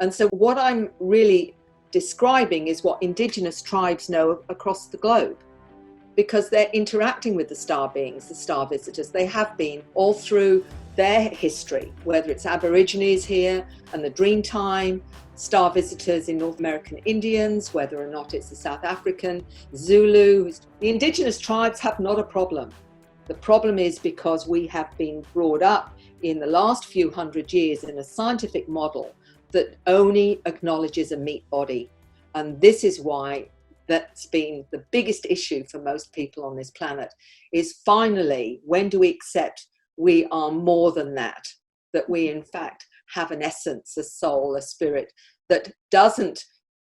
And so what I'm really describing is what indigenous tribes know across the globe, because they're interacting with the star beings, the star visitors. They have been all through their history, whether it's Aborigines here and the Dreamtime, star visitors in North American Indians, whether or not it's the South African, Zulu. The indigenous tribes have not a problem. The problem is because we have been brought up in the last few hundred years in a scientific model that only acknowledges a meat body. And this is why that's been the biggest issue for most people on this planet, is finally, when do we accept we are more than that we in fact have an essence, a soul, a spirit that doesn't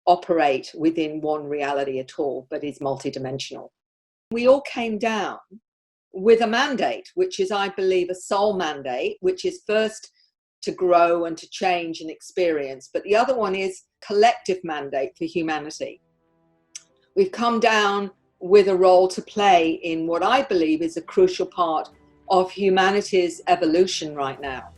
operate within one reality at all, but is multidimensional. We all came down with a mandate, which is, I believe, a soul mandate, which is first to grow and to change and experience. But the other one is collective mandate for humanity. We've come down with a role to play in what I believe is a crucial part of humanity's evolution right now.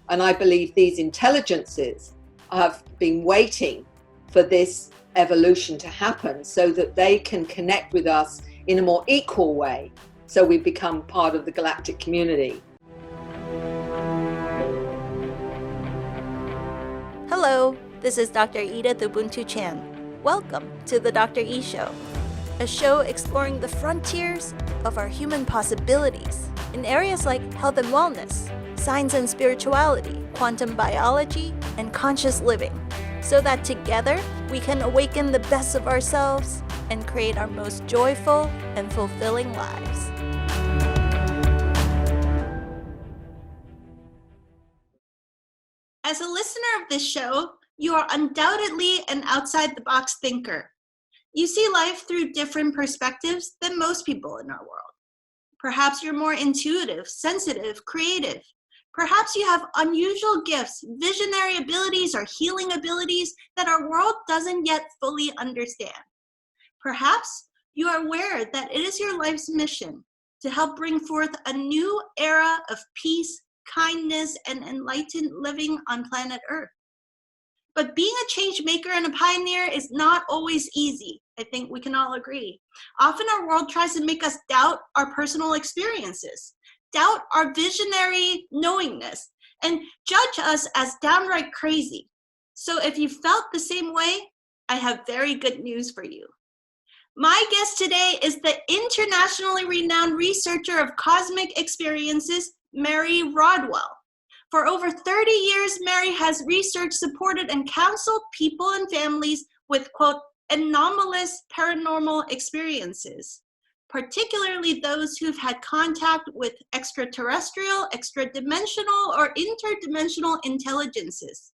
And I believe these intelligences have been waiting for this evolution to happen so that they can connect with us in a more equal way, so we become part of the galactic community. Hello, this is Dr. Edith Ubuntu Chan. Welcome to the Dr. E Show, a show exploring the frontiers of our human possibilities in areas like health and wellness, science and spirituality, quantum biology, and conscious living, so that together we can awaken the best of ourselves and create our most joyful and fulfilling lives. As a listener of this show, you are undoubtedly an outside-the-box thinker. You see life through different perspectives than most people in our world. Perhaps you're more intuitive, sensitive, creative. Perhaps you have unusual gifts, visionary abilities, or healing abilities that our world doesn't yet fully understand. Perhaps you are aware that it is your life's mission to help bring forth a new era of peace, kindness, and enlightened living on planet Earth. But being a change maker and a pioneer is not always easy. I think we can all agree. Often our world tries to make us doubt our personal experiences, doubt our visionary knowingness, and judge us as downright crazy. So if you felt the same way, I have very good news for you. My guest today is the internationally renowned researcher of cosmic experiences, Mary Rodwell. For over 30 years, Mary has researched, supported, and counseled people and families with, quote, anomalous paranormal experiences, particularly those who've had contact with extraterrestrial, extradimensional, or interdimensional intelligences.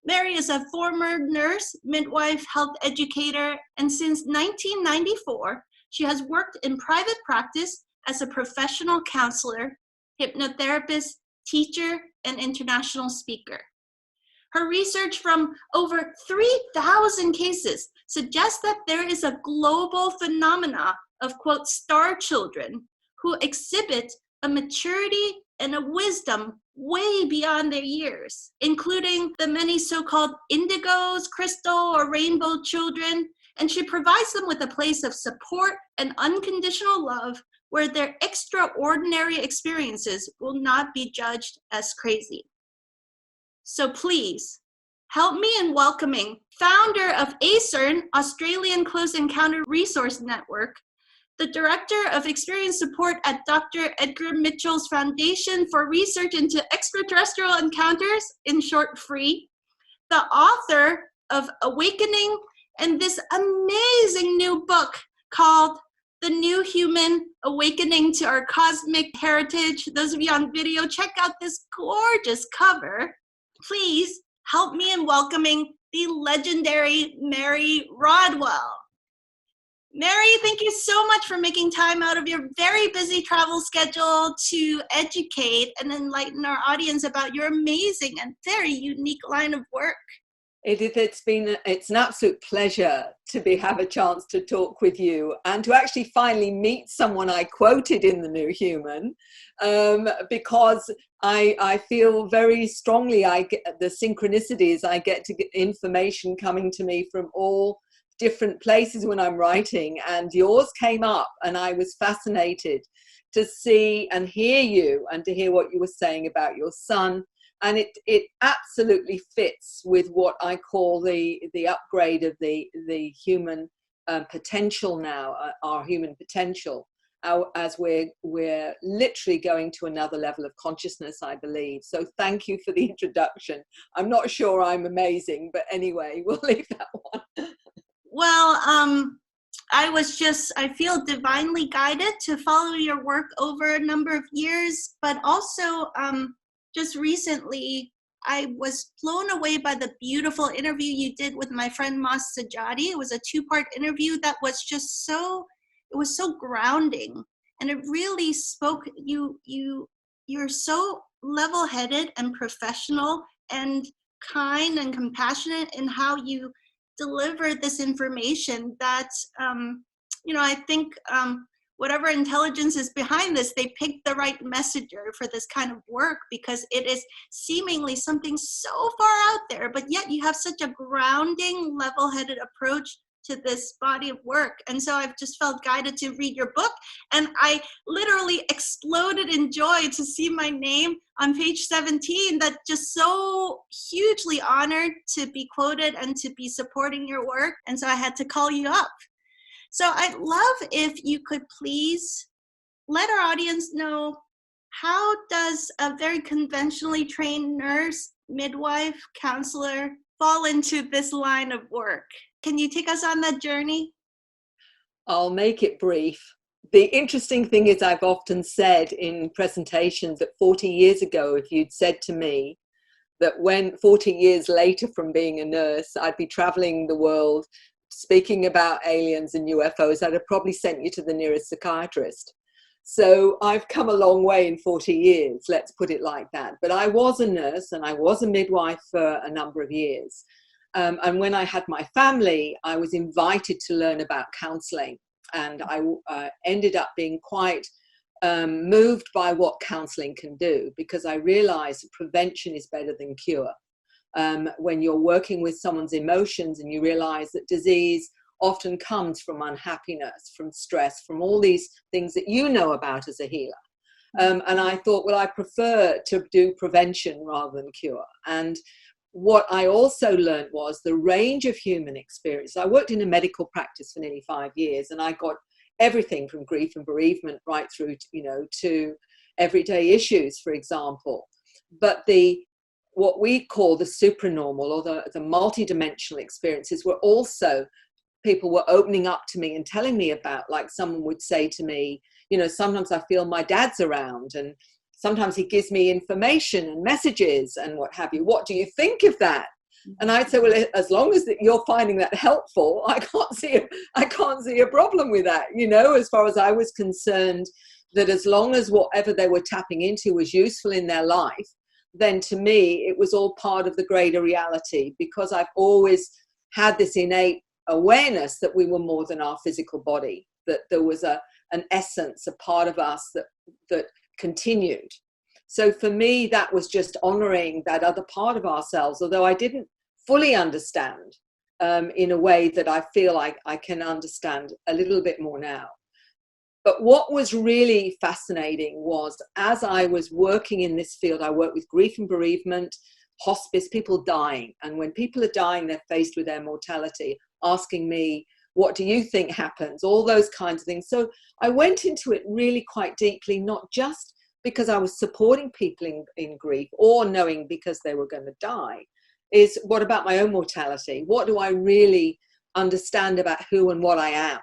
Mary is a former nurse, midwife, health educator, and since 1994, she has worked in private practice as a professional counselor, hypnotherapist, teacher, and international speaker. Her research from over 3,000 cases suggests that there is a global phenomena of, quote, star children who exhibit a maturity and a wisdom way beyond their years, including the many so-called indigos, crystal, or rainbow children, and she provides them with a place of support and unconditional love where their extraordinary experiences will not be judged as crazy. So please, help me in welcoming founder of ACERN, Australian Close Encounter Resource Network, the Director of Experience Support at Dr. Edgar Mitchell's Foundation for Research into Extraterrestrial Encounters, in short, FREE, the author of Awakening, and this amazing new book called The New Human, Awakening to Our Cosmic Heritage. Those of you on video, check out this gorgeous cover. Please help me in welcoming the legendary Mary Rodwell. Mary, thank you so much for making time out of your very busy travel schedule to educate and enlighten our audience about your amazing and very unique line of work. Edith, it's an absolute pleasure to have a chance to talk with you and to actually finally meet someone I quoted in The New Human, because I feel very strongly I get the synchronicities. I get to get information coming to me from all different places when I'm writing, and yours came up, and I was fascinated to see and hear you and to hear what you were saying about your son. And it absolutely fits with what I call the upgrade of the human potential now, our human potential, as we're literally going to another level of consciousness, I believe. So thank you for the introduction. I'm not sure I'm amazing, but anyway, we'll leave that one. Well, I feel divinely guided to follow your work over a number of years, but also just recently, I was blown away by the beautiful interview you did with my friend Mas Sajadi. It was a 2-part interview that was just so grounding, and it really spoke. You're so level-headed and professional and kind and compassionate in how you deliver this information that, I think whatever intelligence is behind this, they picked the right messenger for this kind of work, because it is seemingly something so far out there, but yet you have such a grounding, level-headed approach to this body of work. And so I've just felt guided to read your book, and I literally exploded in joy to see my name on page 17. That just so hugely honored to be quoted and to be supporting your work. And so I had to call you up. So I'd love if you could please let our audience know, how does a very conventionally trained nurse, midwife, counselor fall into this line of work? Can you take us on that journey? I'll make it brief. The interesting thing is, I've often said in presentations that 40 years ago, if you'd said to me that when 40 years later from being a nurse, I'd be traveling the world speaking about aliens and UFOs, I'd have probably sent you to the nearest psychiatrist. So I've come a long way in 40 years, let's put it like that. But I was a nurse and I was a midwife for a number of years. And when I had my family, I was invited to learn about counselling. And I ended up being quite moved by what counselling can do, because I realised prevention is better than cure. When you're working with someone's emotions and you realize that disease often comes from unhappiness, from stress, from all these things that you know about as a healer. And I thought, well, I prefer to do prevention rather than cure. And what I also learned was the range of human experience. I worked in a medical practice for nearly 5 years, and I got everything from grief and bereavement right through to everyday issues, for example. But what we call the supranormal, or the multidimensional experiences, were also, people were opening up to me and telling me about. Like, someone would say to me, sometimes I feel my dad's around, and sometimes he gives me information and messages and what have you. What do you think of that? And I'd say, well, as long as you're finding that helpful, I can't see a problem with that. As far as I was concerned, that as long as whatever they were tapping into was useful in their life, then to me, it was all part of the greater reality, because I've always had this innate awareness that we were more than our physical body, that there was an essence, a part of us that continued. So for me, that was just honoring that other part of ourselves, although I didn't fully understand in a way that I feel like I can understand a little bit more now. But what was really fascinating was, as I was working in this field, I worked with grief and bereavement, hospice, people dying. And when people are dying, they're faced with their mortality, asking me, what do you think happens? All those kinds of things. So I went into it really quite deeply, not just because I was supporting people in grief or knowing because they were going to die, is what about my own mortality? What do I really understand about who and what I am?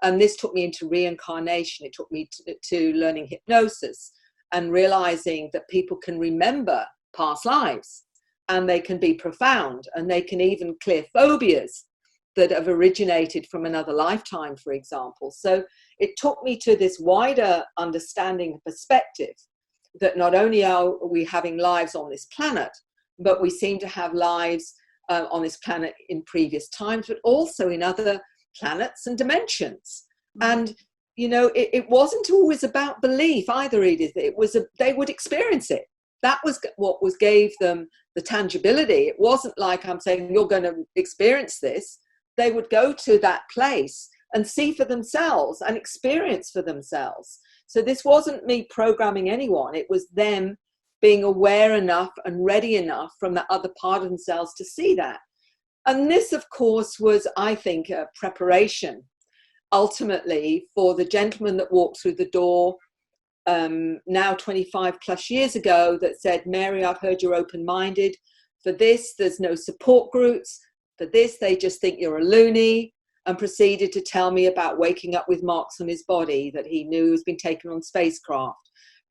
And this took me into reincarnation. It took me to learning hypnosis and realizing that people can remember past lives, and they can be profound, and they can even clear phobias that have originated from another lifetime, for example. So it took me to this wider understanding perspective that not only are we having lives on this planet, but we seem to have lives on this planet in previous times, but also in other planets and dimensions. And it wasn't always about belief either, Edith. It was they would experience it. That was what gave them the tangibility. It wasn't like I'm saying you're going to experience this. They would go to that place and see for themselves and experience for themselves. So this wasn't me programming anyone. It was them being aware enough and ready enough from that other part of themselves to see that. And this, of course, was, I think, a preparation ultimately for the gentleman that walked through the door now 25 plus years ago that said, Mary, I've heard you're open-minded. For this, there's no support groups. For this, they just think you're a loony, and proceeded to tell me about waking up with marks on his body that he knew has been taken on spacecraft.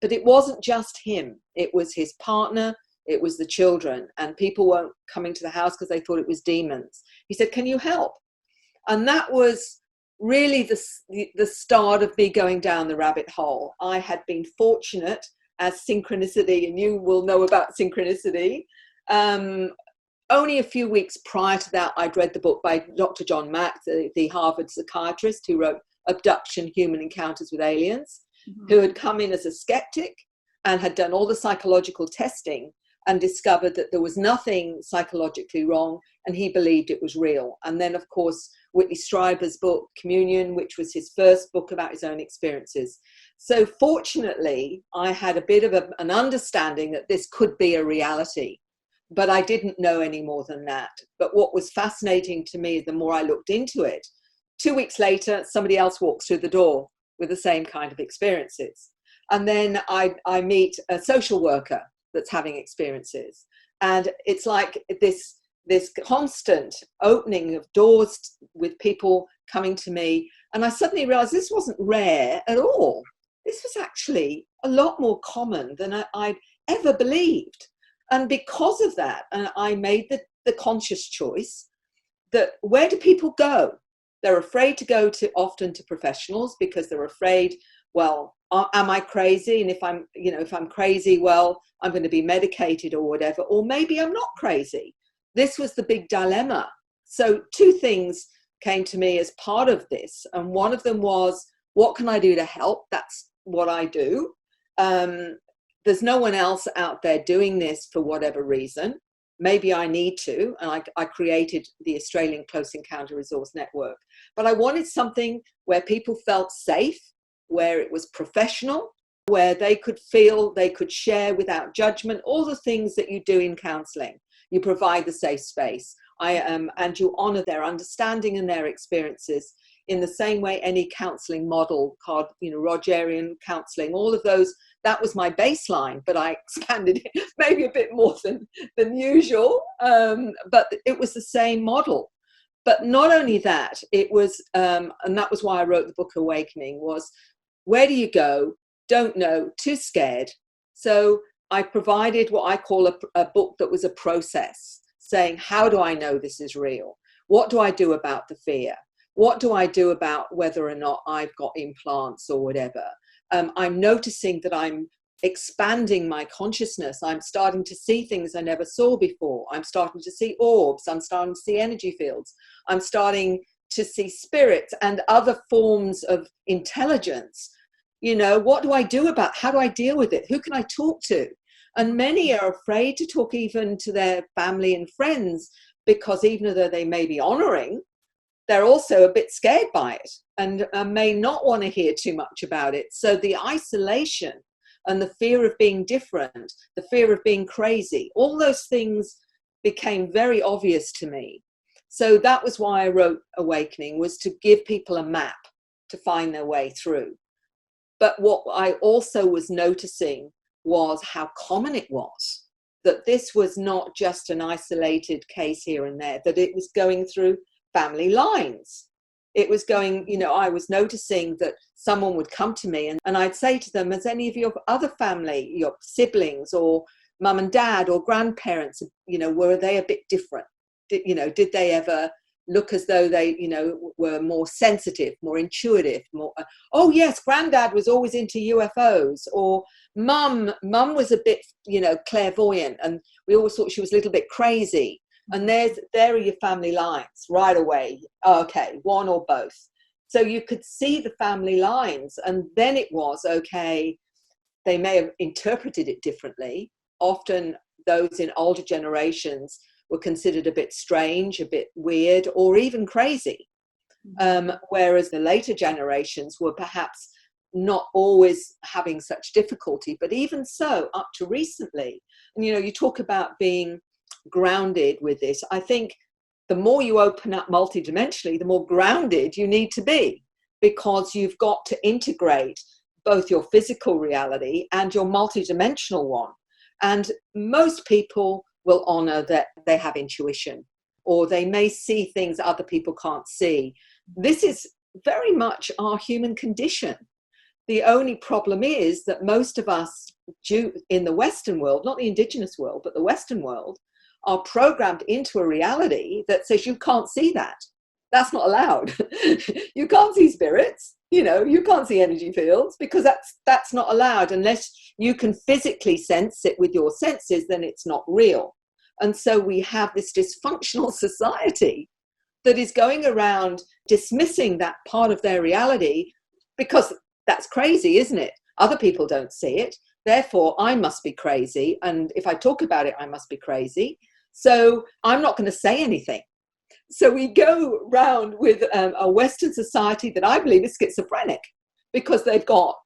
But it wasn't just him. It was his partner. It was the children. And people weren't coming to the house because they thought it was demons. He said, can you help? And that was really the start of me going down the rabbit hole. I had been fortunate, as synchronicity, and you will know about synchronicity. Only a few weeks prior to that, I'd read the book by Dr. John Mack, the Harvard psychiatrist who wrote Abduction, Human Encounters with Aliens, who had come in as a skeptic and had done all the psychological testing and discovered that there was nothing psychologically wrong, and he believed it was real. And then, of course, Whitley Strieber's book, Communion, which was his first book about his own experiences. So fortunately, I had a bit of an understanding that this could be a reality, but I didn't know any more than that. But what was fascinating to me, the more I looked into it, 2 weeks later, somebody else walks through the door with the same kind of experiences. And then I meet a social worker that's having experiences. And it's like this constant opening of doors with people coming to me. And I suddenly realized this wasn't rare at all. This was actually a lot more common than I'd ever believed. And because of that, I made the conscious choice that where do people go? They're afraid to go often to professionals because they're afraid, well, am I crazy? And if I'm crazy, well, I'm going to be medicated or whatever, or maybe I'm not crazy. This was the big dilemma. So two things came to me as part of this. And one of them was, what can I do to help? That's what I do. There's no one else out there doing this for whatever reason. Maybe I need to. And I created the Australian Close Encounter Resource Network. But I wanted something where people felt safe, where it was professional, where they could feel they could share without judgment, all the things that you do in counselling. You provide the safe space, and you honour their understanding and their experiences in the same way any counselling model called, Rogerian counselling, all of those. That was my baseline, but I expanded it maybe a bit more than usual. But it was the same model. But not only that, it was, and that was why I wrote the book Awakening, was where do you go? Don't know, too scared. So I provided what I call a book that was a process, saying, how do I know this is real? What do I do about the fear? What do I do about whether or not I've got implants or whatever? I'm noticing that I'm expanding my consciousness. I'm starting to see things I never saw before. I'm starting to see orbs. I'm starting to see energy fields. I'm starting to see spirits and other forms of intelligence. What do I do about, how do I deal with it? Who can I talk to? And many are afraid to talk even to their family and friends, because even though they may be honoring, they're also a bit scared by it and may not want to hear too much about it. So the isolation and the fear of being different, the fear of being crazy, all those things became very obvious to me. So that was why I wrote Awakening, was to give people a map to find their way through. But what I also was noticing was how common it was, that this was not just an isolated case here and there, that it was going through family lines. It was going, I was noticing that someone would come to me and I'd say to them, has any of your other family, your siblings or mum and dad or grandparents, were they a bit different? Did they ever look as though they, were more sensitive, more intuitive, more, oh yes, granddad was always into UFOs, or mum was a bit, clairvoyant, and we always thought she was a little bit crazy. And there are your family lines right away. Okay, one or both. So you could see the family lines, and then it was, okay, they may have interpreted it differently. Often those in older generations were considered a bit strange, a bit weird, or even crazy. Whereas the later generations were perhaps not always having such difficulty. But even so, up to recently, and you talk about being grounded with this. I think the more you open up multidimensionally, the more grounded you need to be, because you've got to integrate both your physical reality and your multidimensional one. And most people will honor that they have intuition, or they may see things other people can't see. This is very much our human condition. The only problem is that most of us in the Western world, not the indigenous world, but the Western world, are programmed into a reality that says you can't see that. That's not allowed. You can't see spirits, you can't see energy fields, because that's not allowed. Unless you can physically sense it with your senses, then it's not real. And so we have this dysfunctional society that is going around dismissing that part of their reality, because that's crazy, isn't it? Other people don't see it. Therefore, I must be crazy. And if I talk about it, I must be crazy. So I'm not going to say anything. So we go round with a Western society that I believe is schizophrenic, because they've got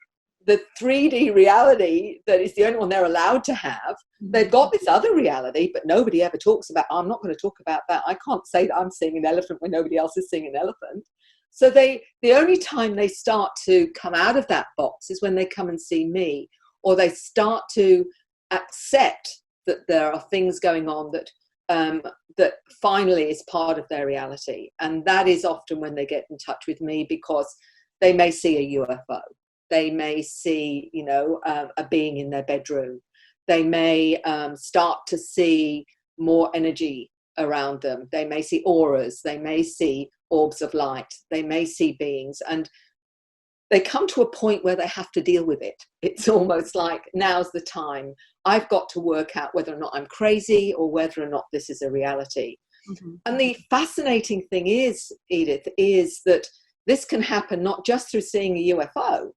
the 3D reality that is the only one they're allowed to have. They've got this other reality, but nobody ever talks about, I'm not going to talk about that. I can't say that I'm seeing an elephant when nobody else is seeing an elephant. So the only time they start to come out of that box is when they come and see me, or they start to accept that there are things going on that finally is part of their reality. And that is often when they get in touch with me, because they may see a UFO. They may see, a being in their bedroom. They may start to see more energy around them. They may see auras. They may see orbs of light. They may see beings. And they come to a point where they have to deal with it. It's almost like, now's the time. I've got to work out whether or not I'm crazy, or whether or not this is a reality. Mm-hmm. And the fascinating thing is, Edith, is that this can happen not just through seeing a UFO.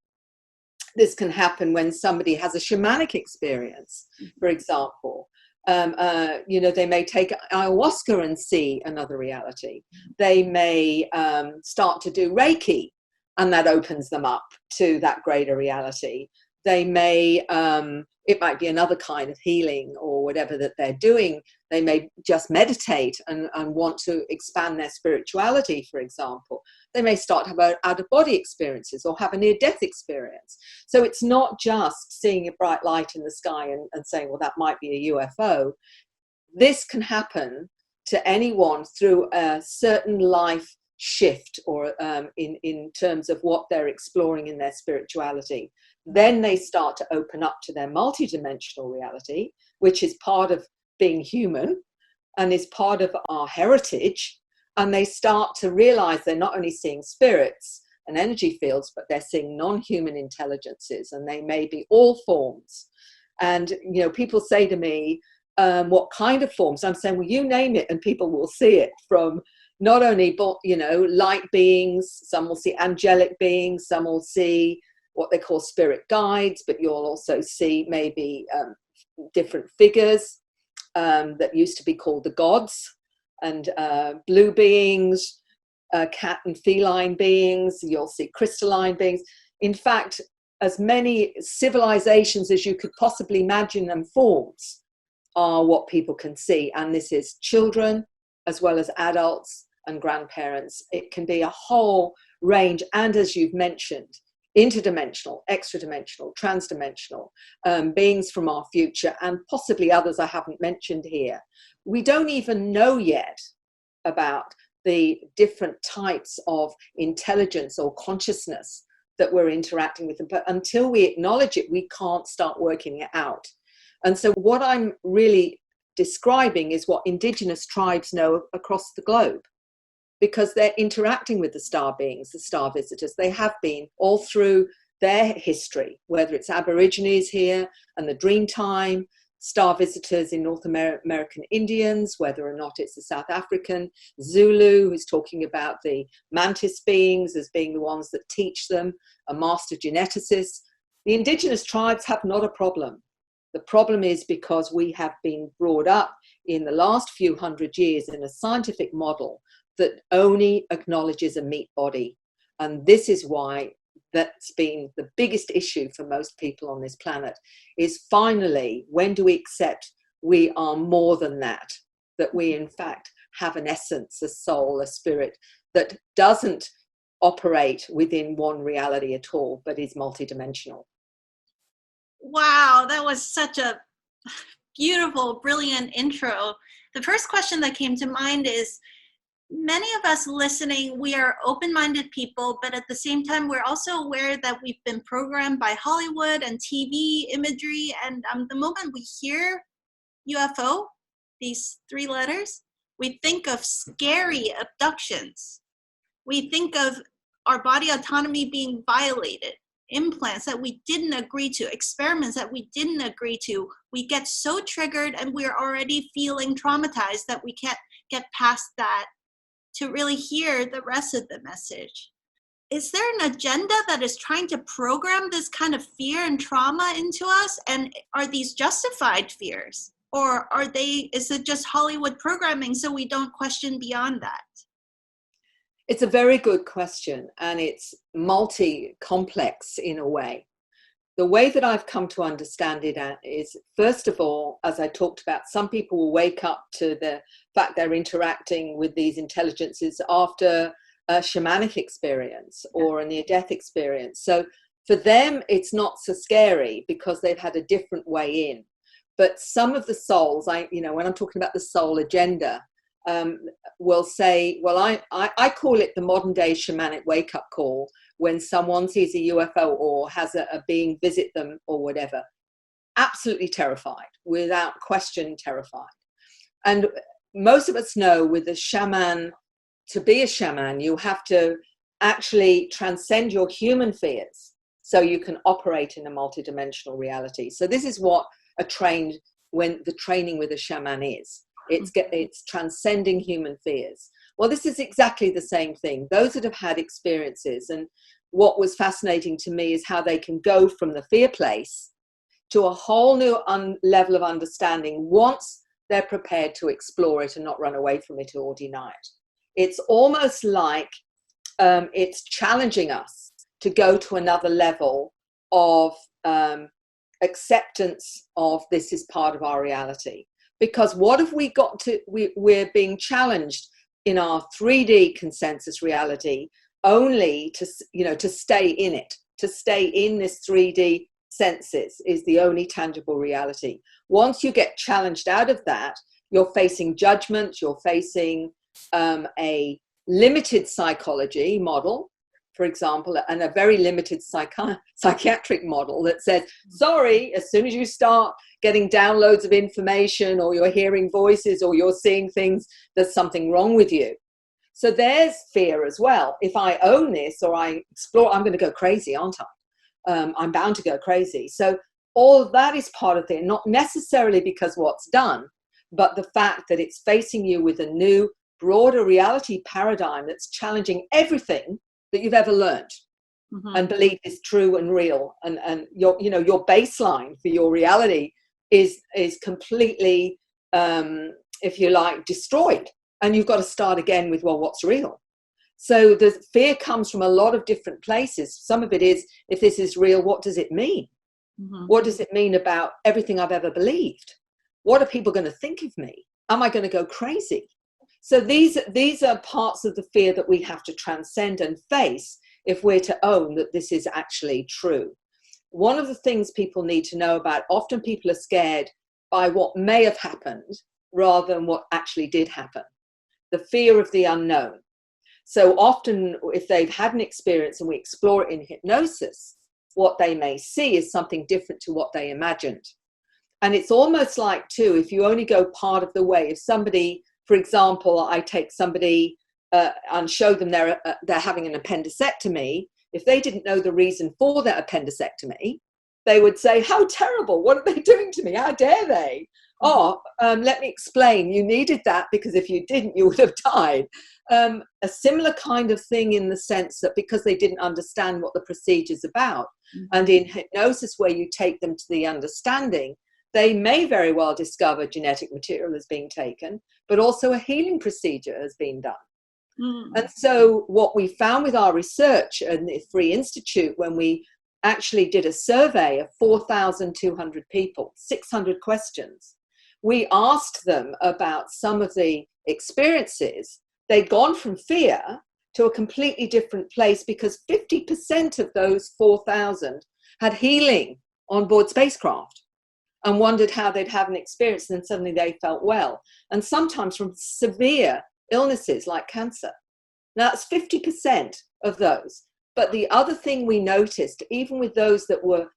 This can happen when somebody has a shamanic experience, for example. They may take ayahuasca and see another reality. They may start to do Reiki, and that opens them up to that greater reality. They may, it might be another kind of healing or whatever that they're doing. They may just meditate and want to expand their spirituality, for example. They may start to have out-of-body experiences or have a near-death experience. So it's not just seeing a bright light in the sky and saying, well, that might be a UFO. This can happen to anyone through a certain life shift, or in terms of what they're exploring in their spirituality. Then they start to open up to their multidimensional reality, which is part of being human and is part of our heritage. And they start to realize they're not only seeing spirits and energy fields, but they're seeing non-human intelligences, and they may be all forms. And, people say to me, what kind of forms? I'm saying, well, you name it and people will see it, from not only, light beings. Some will see angelic beings. Some will see what they call spirit guides, but you'll also see maybe different figures that used to be called the gods, and blue beings, cat and feline beings. You'll see crystalline beings. In fact, as many civilizations as you could possibly imagine them forms are what people can see. And this is children as well as adults and grandparents. It can be a whole range. And as you've mentioned, interdimensional, extradimensional, transdimensional, beings from our future, and possibly others I haven't mentioned here. We don't even know yet about the different types of intelligence or consciousness that we're interacting with them. But until we acknowledge it, we can't start working it out. And so what I'm really describing is what indigenous tribes know across the globe, because they're interacting with the star beings, the star visitors. They have been all through their history, whether it's Aborigines here and the dream time, star visitors in North American Indians, whether or not it's the South African Zulu, who's talking about the mantis beings as being the ones that teach them, a master geneticist. The indigenous tribes have not a problem. The problem is because we have been brought up in the last few hundred years in a scientific model that only acknowledges a meat body. And this is why that's been the biggest issue for most people on this planet, is finally, when do we accept we are more than that, that we in fact have an essence, a soul, a spirit that doesn't operate within one reality at all, but is multidimensional. Wow, that was such a beautiful, brilliant intro. The first question that came to mind is, many of us listening, we are open-minded people, but at the same time, we're also aware that we've been programmed by Hollywood and TV imagery. And the moment we hear UFO, these 3 letters, we think of scary abductions. We think of our body autonomy being violated, implants that we didn't agree to, experiments that we didn't agree to. We get so triggered and we're already feeling traumatized that we can't get past that to really hear the rest of the message. Is there an agenda that is trying to program this kind of fear and trauma into us? And are these justified fears? Or is it just Hollywood programming so we don't question beyond that? It's a very good question, and it's multi-complex in a way. The way that I've come to understand it is, first of all, as I talked about, some people will wake up to the fact they're interacting with these intelligences after a shamanic experience or a near-death experience. So for them, it's not so scary because they've had a different way in. But some of the souls, when I'm talking about the soul agenda, will say, well, I call it the modern day shamanic wake-up call, when someone sees a UFO or has a being visit them or whatever. Absolutely terrified, without question terrified. And most of us know with a shaman, to be a shaman, you have to actually transcend your human fears so you can operate in a multidimensional reality. So this is what the training with a shaman is. It's transcending human fears. Well, this is exactly the same thing. Those that have had experiences, and what was fascinating to me is how they can go from the fear place to a whole new level of understanding once they're prepared to explore it and not run away from it or deny it. It's almost like it's challenging us to go to another level of acceptance of this is part of our reality. Because what have we got to, we're being challenged in our 3D consensus reality only to stay in it, to stay in this 3D senses is the only tangible reality. Once you get challenged out of that, you're facing judgment, you're facing a limited psychology model, for example, and a very limited psychiatric model that says, sorry, as soon as you start getting downloads of information or you're hearing voices or you're seeing things, there's something wrong with you. So there's fear as well. If I own this or I explore, I'm going to go crazy, aren't I? I'm bound to go crazy. So all of that is part of it, not necessarily because what's done, but the fact that it's facing you with a new, broader reality paradigm that's challenging everything that you've ever learned and believe is true and real. And your baseline for your reality is completely, if you like, destroyed. And you've got to start again with, well, what's real? So the fear comes from a lot of different places. Some of it is, if this is real, what does it mean? What does it mean about everything I've ever believed? What are people going to think of me? Am I going to go crazy? So these are parts of the fear that we have to transcend and face if we're to own that this is actually true. One of the things people need to know about, often people are scared by what may have happened rather than what actually did happen. The fear of the unknown. So often if they've had an experience and we explore it in hypnosis, what they may see is something different to what they imagined. And it's almost like, too, if you only go part of the way, if somebody, for example, I take somebody and show them they're having an appendectomy, if they didn't know the reason for their appendectomy, they would say, how terrible, what are they doing to me? How dare they? Oh, let me explain. You needed that because if you didn't, you would have died. A similar kind of thing in the sense that because they didn't understand what the procedure's about. And in hypnosis, where you take them to the understanding, they may very well discover genetic material is being taken, but also a healing procedure has been done. And so what we found with our research and the Free Institute, when we actually did a survey of 4,200 people, 600 questions, we asked them about some of the experiences. They'd gone from fear to a completely different place because 50% of those 4,000 had healing on board spacecraft and wondered how they'd have an experience, and then suddenly they felt well. And sometimes from severe illnesses like cancer. Now that's 50% of those. But the other thing we noticed, even with those that were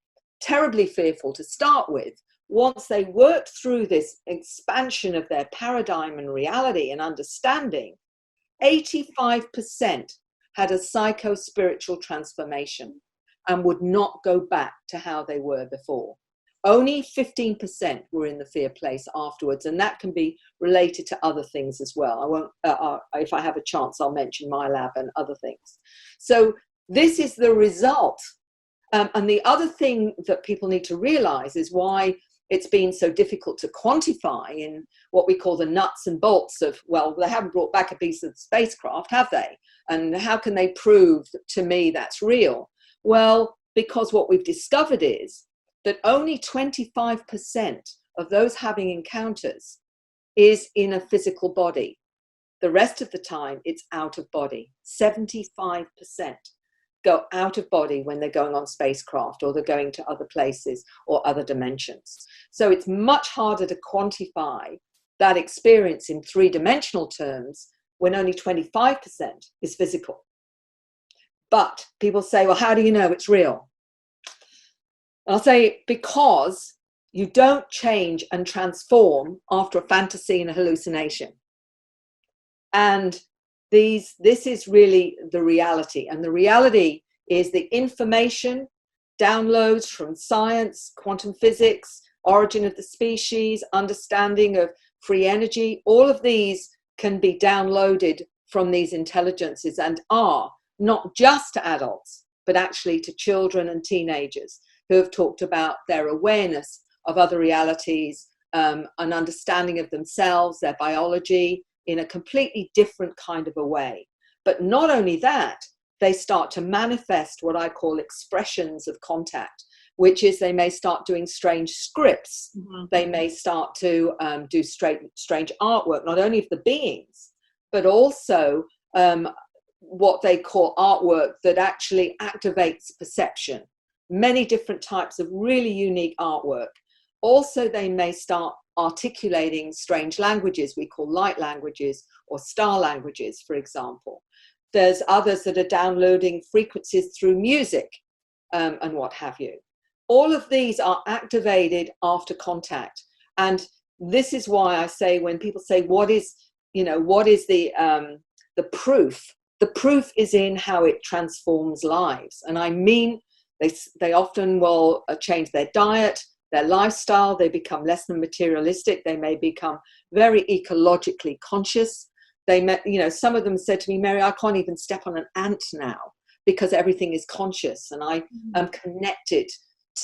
terribly fearful to start with, once they worked through this expansion of their paradigm and reality and understanding, 85% had a psycho-spiritual transformation and would not go back to how they were before. Only 15% were in the fear place afterwards, and that can be related to other things as well. I won't, if I have a chance, I'll mention my lab and other things. So this is the result. And the other thing that people need to realize is why it's been so difficult to quantify in what we call the nuts and bolts of, well, they haven't brought back a piece of the spacecraft, have they? And how can they prove to me that's real? Well, because what we've discovered is that only 25% of those having encounters is in a physical body. The rest of the time, it's out of body. 75% go out of body when they're going on spacecraft or they're going to other places or other dimensions. So it's much harder to quantify that experience in three-dimensional terms when only 25% is physical. But people say, well, how do you know it's real? I'll say, because you don't change and transform after a fantasy and a hallucination. And this is really the reality. And the reality is the information, downloads from science, quantum physics, origin of the species, understanding of free energy. All of these can be downloaded from these intelligences and are not just to adults, but actually to children and teenagers who have talked about their awareness of other realities, an understanding of themselves, their biology, in a completely different kind of a way. But not only that, they start to manifest what I call expressions of contact, which is they may start doing strange scripts. They may start to do strange artwork, not only of the beings, but also what they call artwork that actually activates perception. Many different types of really unique artwork. Also, they may start articulating strange languages we call light languages or star languages, for example. There's others that are downloading frequencies through music and what have you. All of these are activated after contact. And this is why I say, when people say, what is the proof? The proof is in how it transforms lives. And I mean, they often will change their diet, their lifestyle. They become less than materialistic. They may become very ecologically conscious. They may, some of them said to me, Mary, I can't even step on an ant now because everything is conscious, and I am connected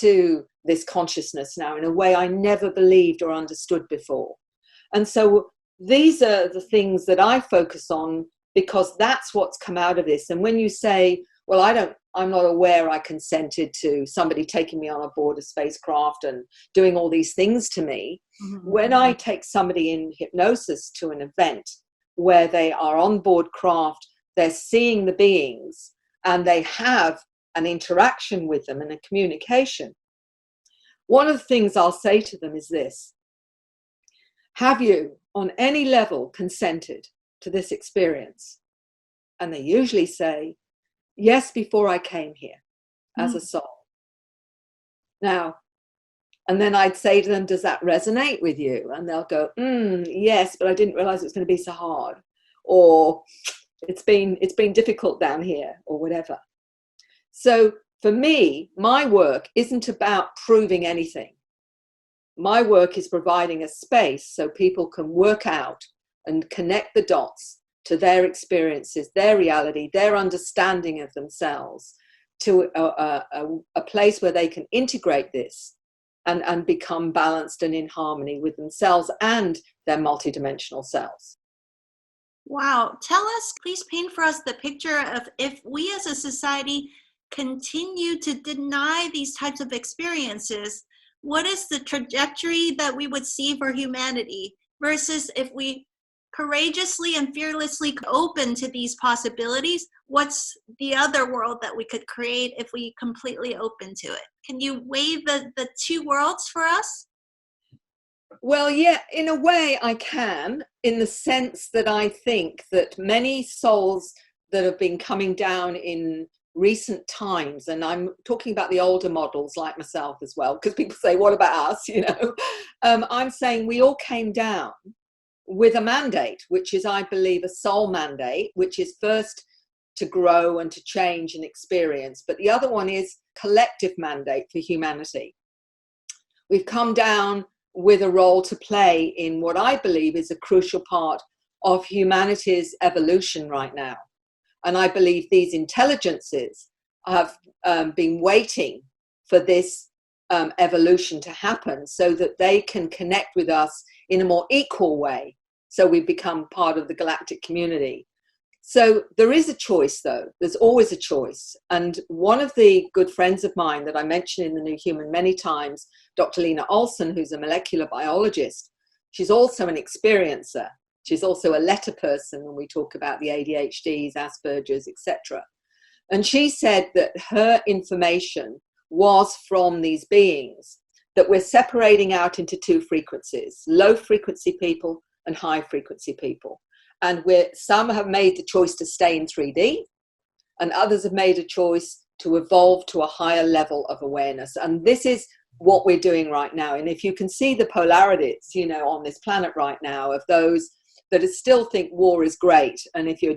to this consciousness now in a way I never believed or understood before. And so these are the things that I focus on, because that's what's come out of this. And when you say, well, I'm not aware I consented to somebody taking me on a board a spacecraft and doing all these things to me. When I take somebody in hypnosis to an event where they are on board craft, they're seeing the beings and they have an interaction with them and a communication. One of the things I'll say to them is this: have you on any level consented to this experience? And they usually say, yes, before I came here as a soul. Now, and then I'd say to them, does that resonate with you? And they'll go, yes, but I didn't realize it was going to be so hard. Or it's been difficult down here, or whatever. So For me, my work isn't about proving anything. My work is providing a space so people can work out and connect the dots to their experiences, their reality, their understanding of themselves, to a place where they can integrate this and become balanced and in harmony with themselves and their multidimensional selves. Wow. Tell us, please paint for us the picture of if we as a society continue to deny these types of experiences, what is the trajectory that we would see for humanity versus if we courageously and fearlessly open to these possibilities, what's the other world that we could create if we completely open to it? Can you weigh the two worlds for us? Well, yeah, in a way I can, in the sense that I think that many souls that have been coming down in recent times, and I'm talking about the older models like myself as well, because people say, what about us, I'm saying we all came down with a mandate, which is, I believe, a soul mandate, which is first to grow and to change and experience, but the other one is collective mandate for humanity. We've come down with a role to play in what I believe is a crucial part of humanity's evolution right now. And I believe these intelligences have been waiting for this evolution to happen so that they can connect with us in a more equal way. So we become part of the galactic community. So there is a choice, though. There's always a choice. And one of the good friends of mine that I mentioned in The New Human many times, Dr. Lena Olson, who's a molecular biologist, she's also an experiencer. She's also a letter person when we talk about the ADHDs, Asperger's, etc. And she said that her information was from these beings, that we're separating out into two frequencies, low frequency people and high frequency people. And some have made the choice to stay in 3D, and others have made a choice to evolve to a higher level of awareness. And this is what we're doing right now. And if you can see the polarities, on this planet right now, of those that still think war is great, and if you're,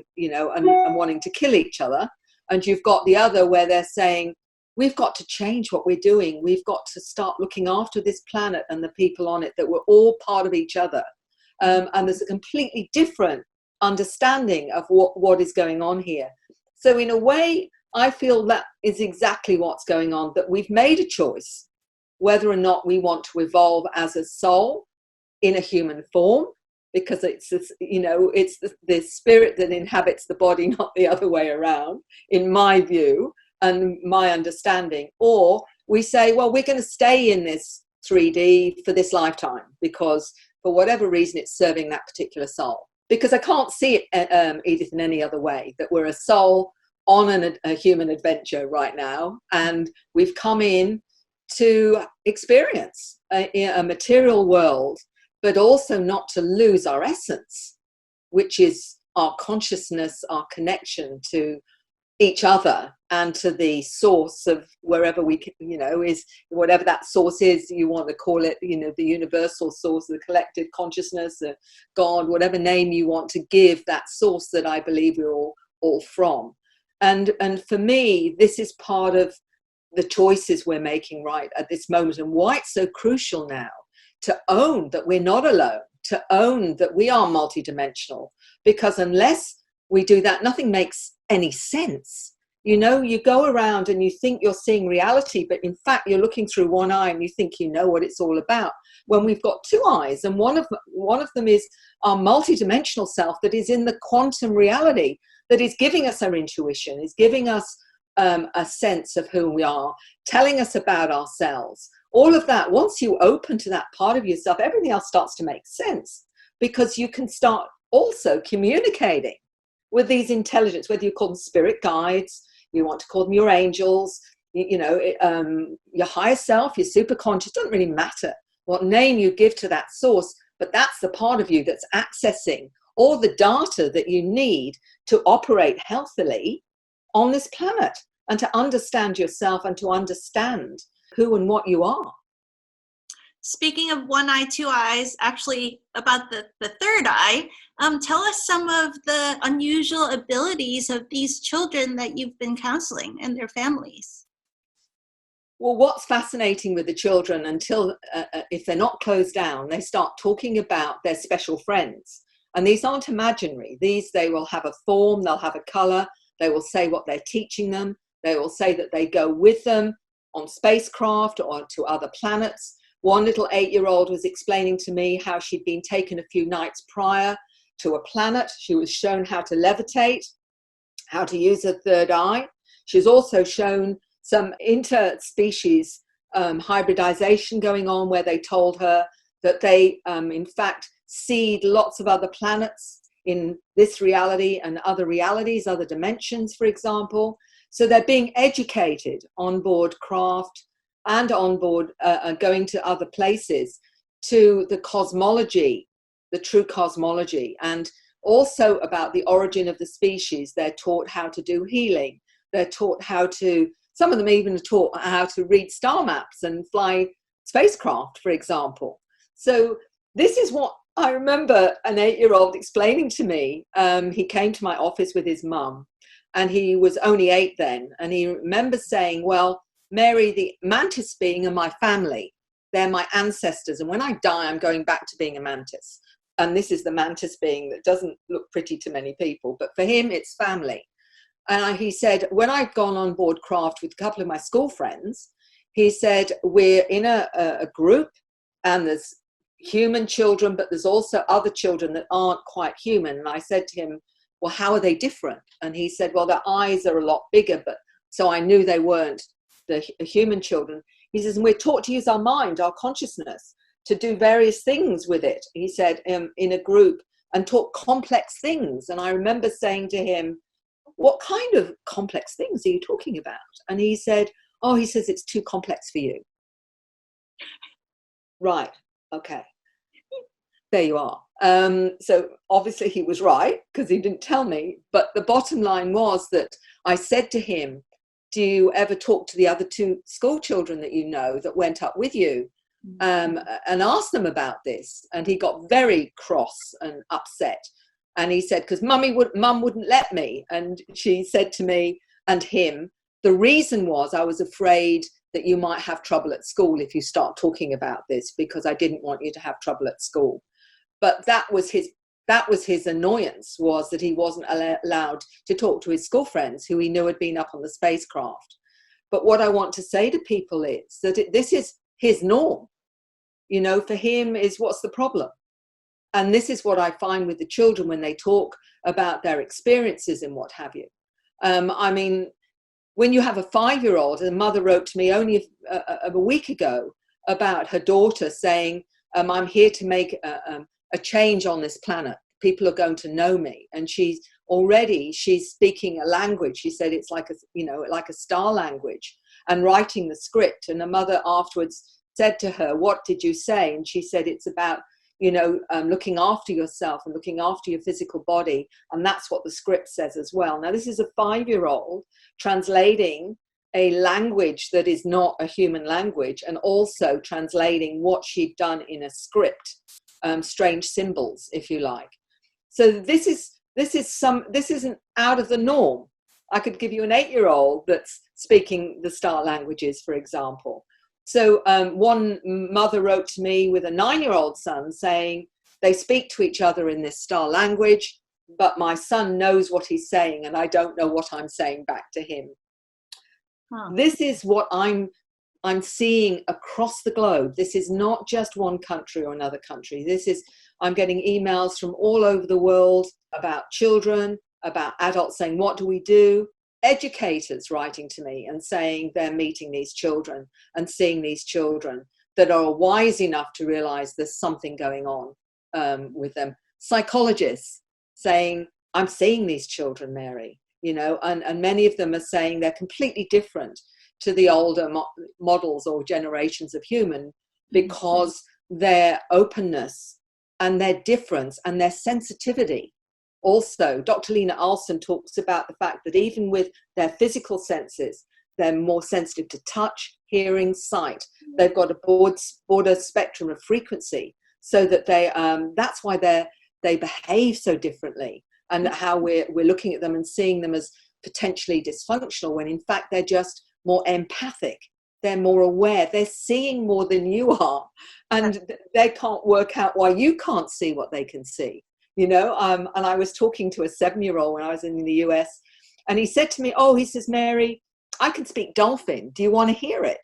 and wanting to kill each other, and you've got the other where they're saying, we've got to change what we're doing. We've got to start looking after this planet and the people on it, that we're all part of each other. And there's a completely different understanding of what is going on here. So in a way, I feel that is exactly what's going on, that we've made a choice whether or not we want to evolve as a soul in a human form, because it's this, it's the spirit that inhabits the body, not the other way around, in my view and my understanding. Or we say, well, we're going to stay in this 3D for this lifetime because for whatever reason it's serving that particular soul. Because I can't see it, Edith, in any other way, that we're a soul on a human adventure right now, and we've come in to experience a material world, but also not to lose our essence, which is our consciousness, our connection to each other and to the source of wherever we can, is whatever that source is, you want to call it, the universal source, the collective consciousness, God, whatever name you want to give that source that I believe we're all from. And for me, this is part of the choices we're making right at this moment, and why it's so crucial now to own that we're not alone, to own that we are multidimensional, because unless we do that, nothing makes any sense. You go around and you think you're seeing reality, but in fact you're looking through one eye and you think you know what it's all about, when we've got two eyes, and one of them is our multidimensional self that is in the quantum reality, that is giving us our intuition, is giving us a sense of who we are, telling us about ourselves. All of that, once you open to that part of yourself, everything else starts to make sense, because you can start also communicating with these intelligence, whether you call them spirit guides, you want to call them your angels, your higher self, your superconscious, doesn't really matter what name you give to that source, but that's the part of you that's accessing all the data that you need to operate healthily on this planet, and to understand yourself and to understand who and what you are. Speaking of one eye, two eyes, actually about the third eye, tell us some of the unusual abilities of these children that you've been counseling and their families. Well, what's fascinating with the children, until if they're not closed down, they start talking about their special friends. And these aren't imaginary. They will have a form, they'll have a color, they will say what they're teaching them. They will say that they go with them on spacecraft or to other planets. One little 8-year-old was explaining to me how she'd been taken a few nights prior to a planet. She was shown how to levitate, how to use her third eye. She was also shown some interspecies hybridization going on, where they told her that they, in fact, seed lots of other planets in this reality and other realities, other dimensions, for example. So they're being educated on board craft and on board going to other places, to the cosmology, the true cosmology, and also about the origin of the species. They're taught how to do healing. They're taught how to, some of them even are taught how to read star maps and fly spacecraft, for example. So this is what I remember an 8-year-old explaining to me. He came to my office with his mum, and he was only 8 then. And he remembers saying, well, Mary, the mantis being are my family. They're my ancestors. And when I die, I'm going back to being a mantis. And this is the mantis being that doesn't look pretty to many people, but for him, it's family. And he said, when I've gone on board craft with a couple of my school friends, he said, we're in a group, and there's human children, but there's also other children that aren't quite human. And I said to him, well, how are they different? And he said, well, their eyes are a lot bigger, but so I knew they weren't the human children. He says, and we're taught to use our mind, our consciousness, to do various things with it. He said, in a group, and talk complex things. And I remember saying to him, what kind of complex things are you talking about? And he said, oh, he says, it's too complex for you. Right. Okay. There you are. So obviously he was right, because he didn't tell me. But the bottom line was that I said to him, do you ever talk to the other 2 school children that you know that went up with you, and ask them about this? And he got very cross and upset. And he said, because mum wouldn't let me. And she said to me and him, the reason was I was afraid that you might have trouble at school if you start talking about this, because I didn't want you to have trouble at school. But that was his annoyance, was that he wasn't allowed to talk to his school friends who he knew had been up on the spacecraft. But what I want to say to people is that this is his norm. You know, for him is, what's the problem? And this is what I find with the children when they talk about their experiences and what have you. I mean, when you have a 5-year-old, and a mother wrote to me only a week ago about her daughter saying, I'm here to make a change on this planet. People are going to know me. And she's speaking a language. She said it's like a star language, and writing the script. And the mother afterwards said to her, what did you say? And she said, it's about, looking after yourself and looking after your physical body. And that's what the script says as well. Now, this is a 5-year-old translating a language that is not a human language, and also translating what she'd done in a script, strange symbols, if you like. So this isn't out of the norm. I could give you an 8-year-old that's speaking the star languages, for example. So one mother wrote to me with a 9-year-old son saying they speak to each other in this star language, but my son knows what he's saying and I don't know what I'm saying back to him. Huh. This is what I'm seeing across the globe. This is not just one country or another country. I'm getting emails from all over the world about children, about adults saying, what do we do? Educators writing to me and saying they're meeting these children and seeing these children that are wise enough to realize there's something going on with them. Psychologists saying, I'm seeing these children, Mary, and many of them are saying they're completely different to the older models or generations of human, because their openness and their difference and their sensitivity. Also, Dr. Lena Alston talks about the fact that even with their physical senses, they're more sensitive to touch, hearing, sight. They've got a broader spectrum of frequency, so that that's why they behave so differently, and how we're looking at them and seeing them as potentially dysfunctional, when in fact they're just more empathic they're more aware, they're seeing more than you are, and they can't work out why you can't see what they can see, you know. And I was talking to a 7-year-old when I was in the US, and he said to me, oh, he says, Mary, I can speak dolphin, do you want to hear it?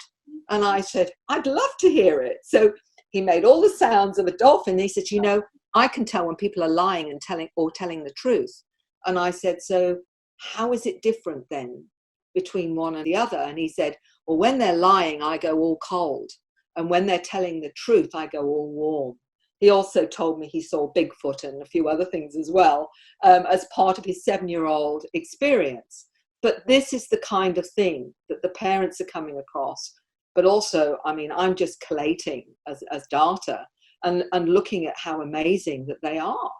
And I said, I'd love to hear it. So he made all the sounds of a dolphin. He said, you know, I can tell when people are lying and telling the truth. And I said, so how is it different then between one and the other? And he said, well, when they're lying, I go all cold. And when they're telling the truth, I go all warm. He also told me he saw Bigfoot and a few other things as well, as part of his 7-year-old experience. But this is the kind of thing that the parents are coming across. But also, I mean, I'm just collating as data and looking at how amazing that they are.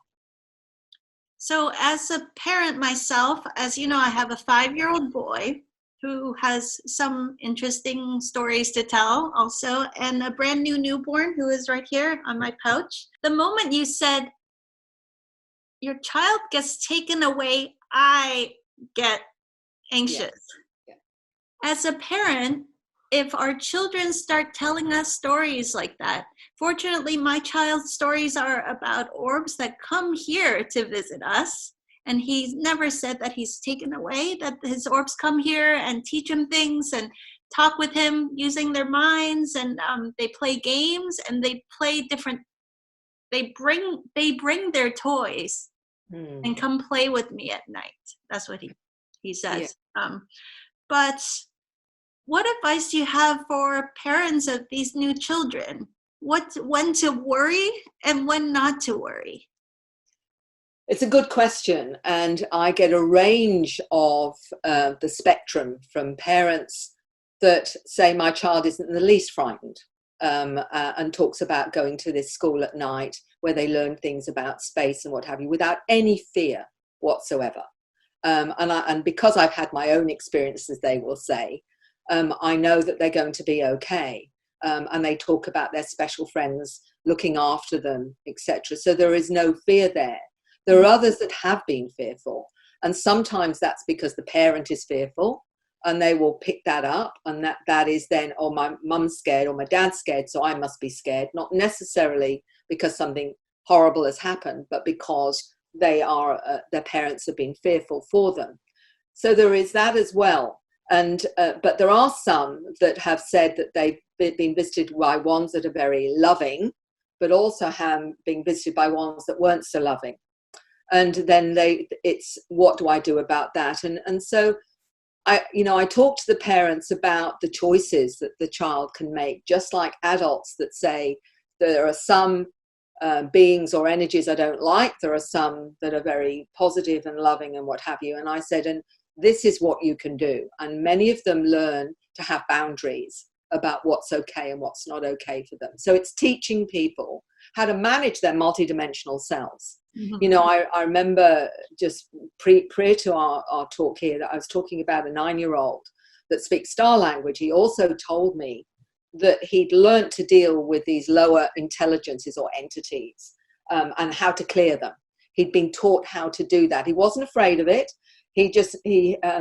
So as a parent myself, as you know, I have a 5-year-old boy who has some interesting stories to tell also, and a brand new newborn who is right here on my pouch. The moment you said, your child gets taken away, I get anxious. Yeah. As a parent, if our children start telling us stories like that, fortunately, my child's stories are about orbs that come here to visit us. And he's never said that he's taken away, that his orbs come here and teach him things and talk with him using their minds. And they play games and they play different, they bring their toys and come play with me at night. That's what he says. Yeah. But what advice do you have for parents of these new children? When to worry and when not to worry? It's a good question, and I get a range of the spectrum from parents that say my child isn't in the least frightened, and talks about going to this school at night where they learn things about space and what have you without any fear whatsoever. And because I've had my own experiences, they will say, I know that they're going to be okay. And they talk about their special friends looking after them, etc. So there is no fear there. There are others that have been fearful. And sometimes that's because the parent is fearful and they will pick that up. And that is then, oh, my mum's scared or my dad's scared, so I must be scared. Not necessarily because something horrible has happened, but because their parents have been fearful for them. So there is that as well. And but there are some that have said that they've been visited by ones that are very loving, but also have been visited by ones that weren't so loving. And then it's what do I do about that? And so I talk to the parents about the choices that the child can make, just like adults that say there are some beings or energies I don't like. There are some that are very positive and loving and what have you. And I said, and this is what you can do. And many of them learn to have boundaries about what's okay and what's not okay for them. So it's teaching people how to manage their multidimensional selves. Mm-hmm. You know, I remember just prior to our talk here that I was talking about a 9-year-old that speaks star language. He also told me that he'd learned to deal with these lower intelligences or entities and how to clear them. He'd been taught how to do that. He wasn't afraid of it. He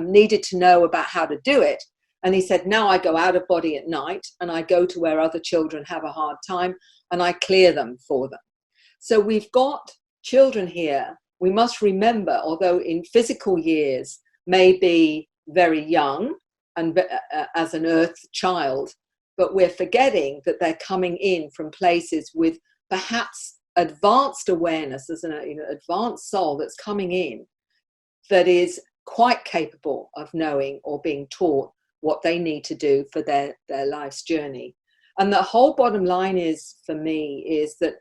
needed to know about how to do it. And he said, now I go out of body at night and I go to where other children have a hard time and I clear them for them. So we've got children here. We must remember, although in physical years may be very young and as an earth child, but we're forgetting that they're coming in from places with perhaps advanced awareness as an advanced soul that's coming in that is quite capable of knowing or being taught what they need to do for their life's journey. And the whole bottom line is, for me, is that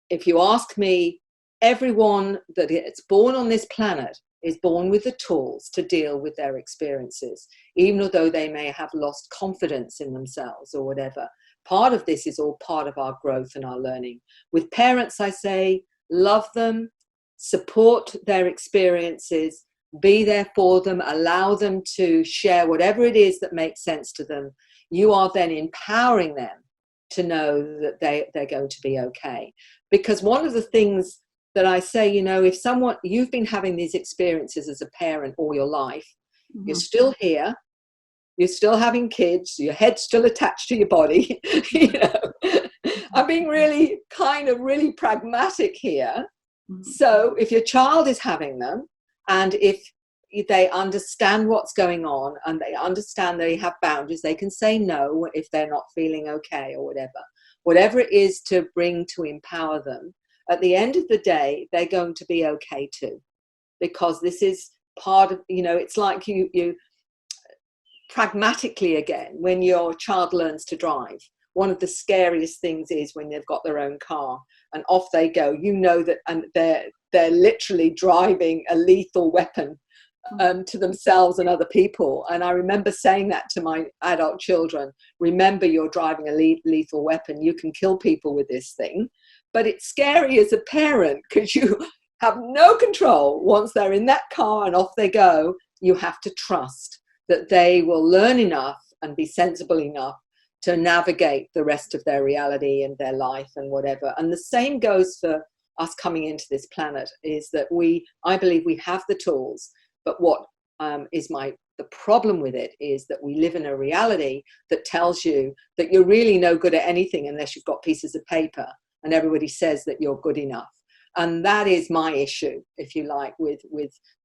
if you ask me, everyone that is born on this planet is born with the tools to deal with their experiences, even though they may have lost confidence in themselves or whatever. Part of this is all part of our growth and our learning. With parents, I say, love them, support their experiences, be there for them, allow them to share whatever it is that makes sense to them. You are then empowering them to know that they're going to be okay. Because one of the things that I say, if you've been having these experiences as a parent all your life, mm-hmm. You're still here, you're still having kids, your head's still attached to your body. You know, I'm being really really pragmatic here. So if your child is having them, and if they understand what's going on and they understand they have boundaries, they can say no if they're not feeling okay or whatever it is to bring to empower them. At the end of the day, they're going to be okay too, because this is part of, you know, it's like you pragmatically, again, when your child learns to drive, one of the scariest things is when they've got their own car and off they go, you know that, and they're literally driving a lethal weapon to themselves and other people. And I remember saying that to my adult children: remember, you're driving a lethal weapon. You can kill people with this thing. But it's scary as a parent because you have no control. Once they're in that car and off they go, you have to trust that they will learn enough and be sensible enough to navigate the rest of their reality and their life and whatever. And the same goes for us coming into this planet, is that I believe we have the tools, but what is the problem with it is that we live in a reality that tells you that you're really no good at anything unless you've got pieces of paper, and everybody says that you're good enough. And that is my issue, if you like, with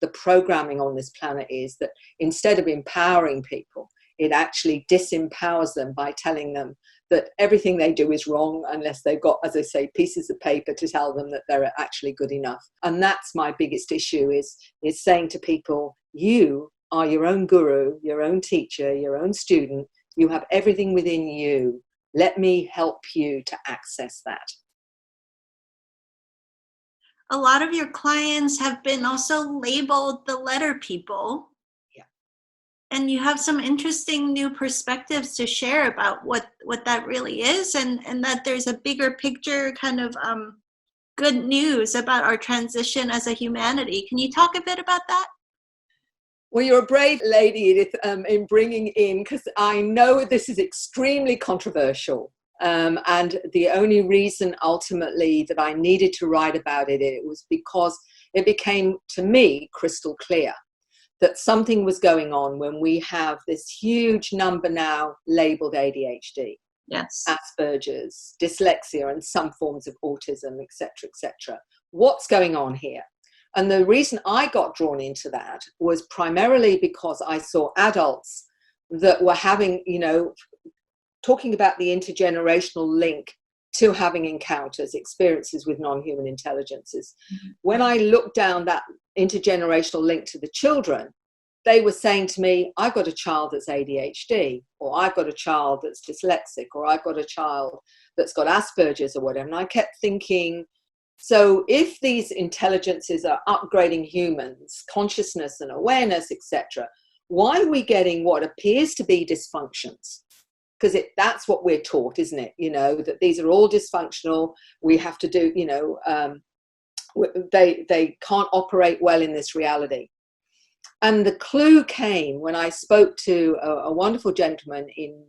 the programming on this planet, is that instead of empowering people, it actually disempowers them by telling them that everything they do is wrong unless they've got, as I say, pieces of paper to tell them that they're actually good enough. And that's my biggest issue, is saying to people, you are your own guru, your own teacher, your own student. You have everything within you. Let me help you to access that. A lot of your clients have been also labeled the letter people. Yeah. And you have some interesting new perspectives to share about what that really is, and that there's a bigger picture kind of good news about our transition as a humanity. Can you talk a bit about that? Well, you're a brave lady, Edith, in bringing in, because I know this is extremely controversial. And the only reason ultimately that I needed to write about it was because it became, to me, crystal clear that something was going on when we have this huge number now labeled ADHD, yes, Asperger's, dyslexia, and some forms of autism, etc., etc. What's going on here? And the reason I got drawn into that was primarily because I saw adults that were having, you know, talking about the intergenerational link to having encounters, experiences with non-human intelligences. Mm-hmm. When I looked down that intergenerational link to the children, they were saying to me, I've got a child that's ADHD, or I've got a child that's dyslexic, or I've got a child that's got Asperger's or whatever. And I kept thinking, so if these intelligences are upgrading humans, consciousness and awareness, etc., why are we getting what appears to be dysfunctions? Because that's what we're taught, isn't it? You know, that these are all dysfunctional. We have to do, you know, they can't operate well in this reality. And the clue came when I spoke to a wonderful gentleman in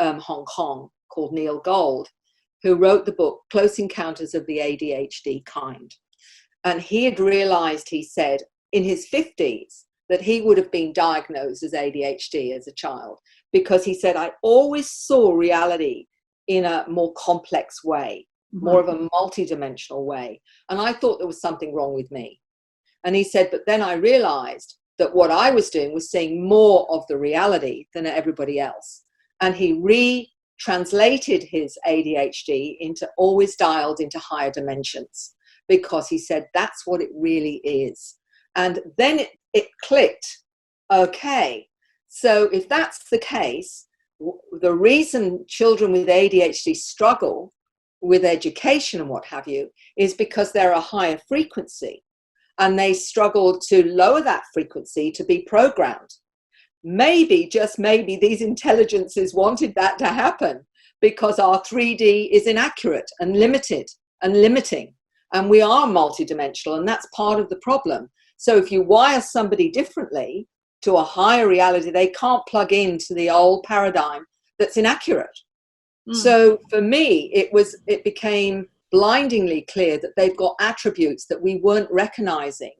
Hong Kong called Neil Gold, who wrote the book Close Encounters of the ADHD Kind. And he had realized, he said, in his 50s, that he would have been diagnosed as ADHD as a child, because he said, I always saw reality in a more complex way, mm-hmm. more of a multidimensional way. And I thought there was something wrong with me. And he said, but then I realized that what I was doing was seeing more of the reality than everybody else. And he retranslated his ADHD into always dialed into higher dimensions, because he said, that's what it really is. And then it clicked. Okay, so if that's the case, the reason children with ADHD struggle with education and what have you is because they're a higher frequency, and they struggle to lower that frequency to be programmed. Maybe, just maybe, these intelligences wanted that to happen because our 3D is inaccurate and limited and limiting, and we are multidimensional, and that's part of the problem. So if you wire somebody differently to a higher reality, they can't plug into the old paradigm that's inaccurate. Mm. So for me, it became blindingly clear that they've got attributes that we weren't recognizing.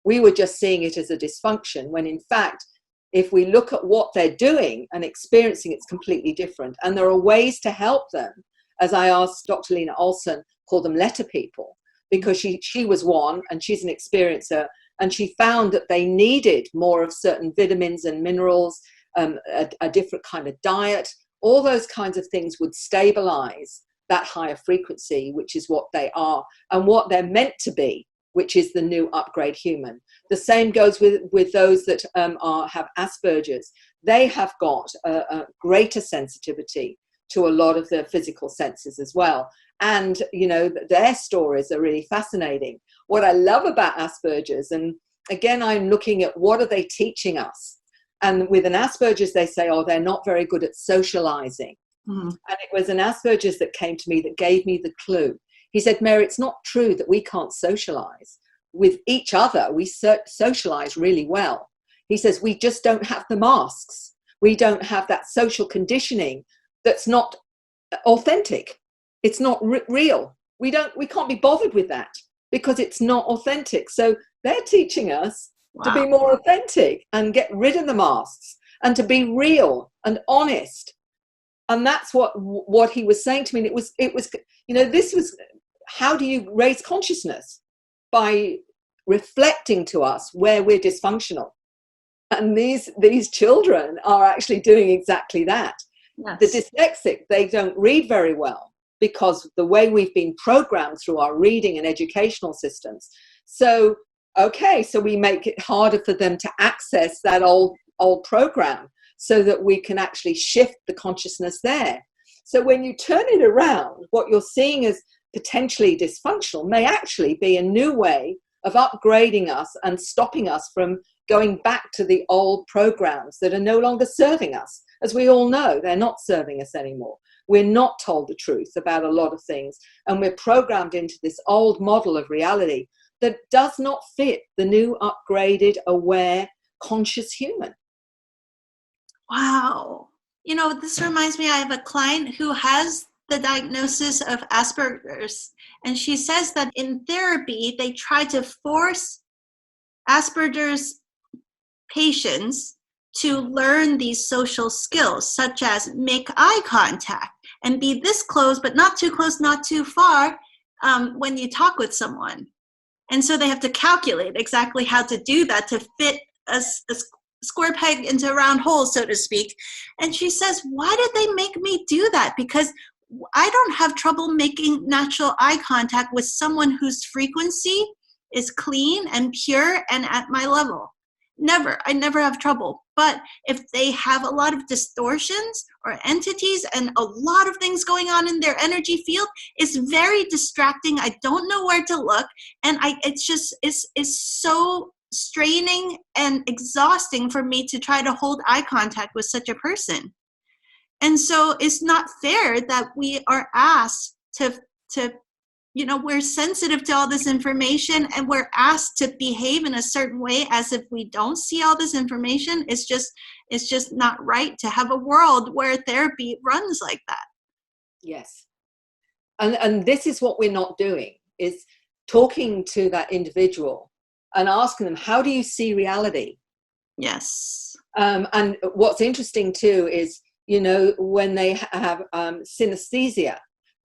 We were just seeing it as a dysfunction, when in fact, if we look at what they're doing and experiencing, it's completely different. And there are ways to help them. As I asked Dr. Lena Olson, call them letter people, because she was one, and she's an experiencer, and she found that they needed more of certain vitamins and minerals, a different kind of diet. All those kinds of things would stabilize that higher frequency, which is what they are and what they're meant to be, which is the new upgrade human. The same goes with those that have Asperger's. They have got a greater sensitivity to a lot of the physical senses as well. And, you know, their stories are really fascinating. What I love about Asperger's, and again, I'm looking at what are they teaching us? And with an Asperger's, they say, oh, they're not very good at socializing. Mm-hmm. And it was an Asperger's that came to me that gave me the clue. He said, Mary, it's not true that we can't socialize. With each other, we socialize really well. He says, we just don't have the masks. We don't have that social conditioning that's not authentic. It's not real. We can't be bothered with that because it's not authentic. So they're teaching us to be more authentic and get rid of the masks and to be real and honest. And that's what he was saying to me. And it was, you know, this was, how do you raise consciousness? By reflecting to us where we're dysfunctional. And these children are actually doing exactly that. Yes. The dyslexic, they don't read very well because the way we've been programmed through our reading and educational systems. So, okay, so we make it harder for them to access that old program so that we can actually shift the consciousness there. So when you turn it around, what you're seeing as potentially dysfunctional may actually be a new way of upgrading us and stopping us from going back to the old programs that are no longer serving us. As we all know, they're not serving us anymore. We're not told the truth about a lot of things, and we're programmed into this old model of reality that does not fit the new, upgraded, aware, conscious human. Wow. You know, this reminds me, I have a client who has the diagnosis of Asperger's, and she says that in therapy, they try to force Asperger's patients to learn these social skills, such as make eye contact and be this close, but not too close, not too far when you talk with someone. And so they have to calculate exactly how to do that to fit a square peg into a round hole, so to speak. And she says, why did they make me do that? Because I don't have trouble making natural eye contact with someone whose frequency is clean and pure and at my level. I never have trouble. But if they have a lot of distortions or entities and a lot of things going on in their energy field, it's very distracting. I don't know where to look. And it's so straining and exhausting for me to try to hold eye contact with such a person. And so it's not fair that we are asked to you know, we're sensitive to all this information and we're asked to behave in a certain way as if we don't see all this information. It's just not right to have a world where therapy runs like that. Yes. And this is what we're not doing, is talking to that individual and asking them, how do you see reality? Yes. And what's interesting too is, you know, when they have synesthesia,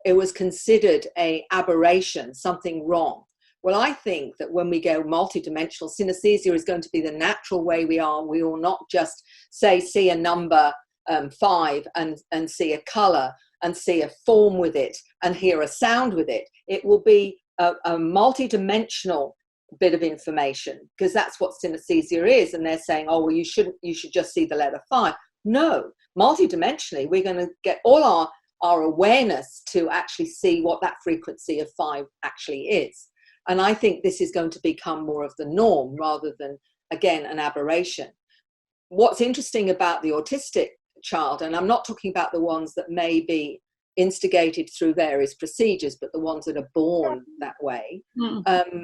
it was considered an aberration, something wrong. Well, I think that when we go multidimensional, synesthesia is going to be the natural way we are. We will not just see a number 5 and see a color and see a form with it and hear a sound with it. It will be a multidimensional bit of information, because that's what synesthesia is. And they're saying, oh, well, you should just see the letter 5. No, multidimensionally, we're going to get all our awareness to actually see what that frequency of 5 actually is. And I think this is going to become more of the norm rather than, again, an aberration. What's interesting about the autistic child, and I'm not talking about the ones that may be instigated through various procedures, but the ones that are born that way.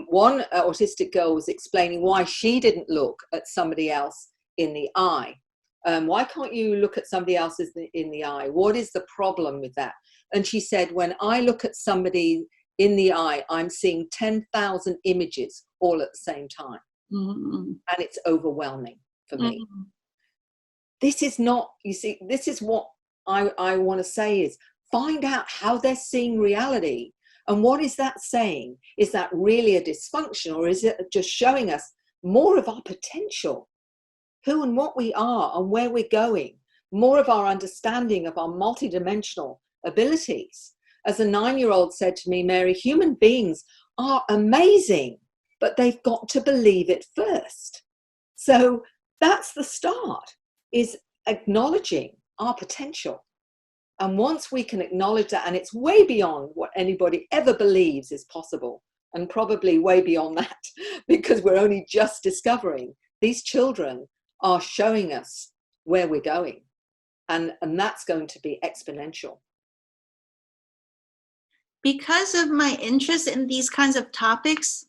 One autistic girl was explaining why she didn't look at somebody else in the eye. Why can't you look at somebody else in the eye? What is the problem with that? And she said, when I look at somebody in the eye, I'm seeing 10,000 images all at the same time. Mm-hmm. And it's overwhelming for me. this is not, you see, this is what I want to say is find out how they're seeing reality. And what is that saying? Is that really a dysfunction, or is it just showing us more of our potential, who and what we are and where we're going, more of our understanding of our multidimensional abilities? As a 9-year-old said to me, Mary, human beings are amazing, but they've got to believe it first. So that's the start, is acknowledging our potential. And once we can acknowledge that, and it's way beyond what anybody ever believes is possible, and probably way beyond that, because we're only just discovering, these children are showing us where we're going. And that's going to be exponential. Because of my interest in these kinds of topics,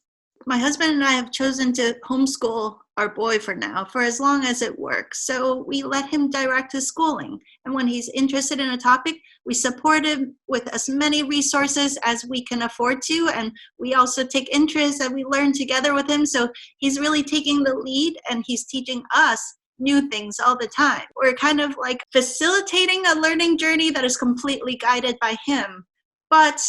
my husband and I have chosen to homeschool our boy for now, for as long as it works. So we let him direct his schooling. And when he's interested in a topic, we support him with as many resources as we can afford to. And we also take interest and we learn together with him. So he's really taking the lead, and he's teaching us new things all the time. We're kind of like facilitating a learning journey that is completely guided by him. But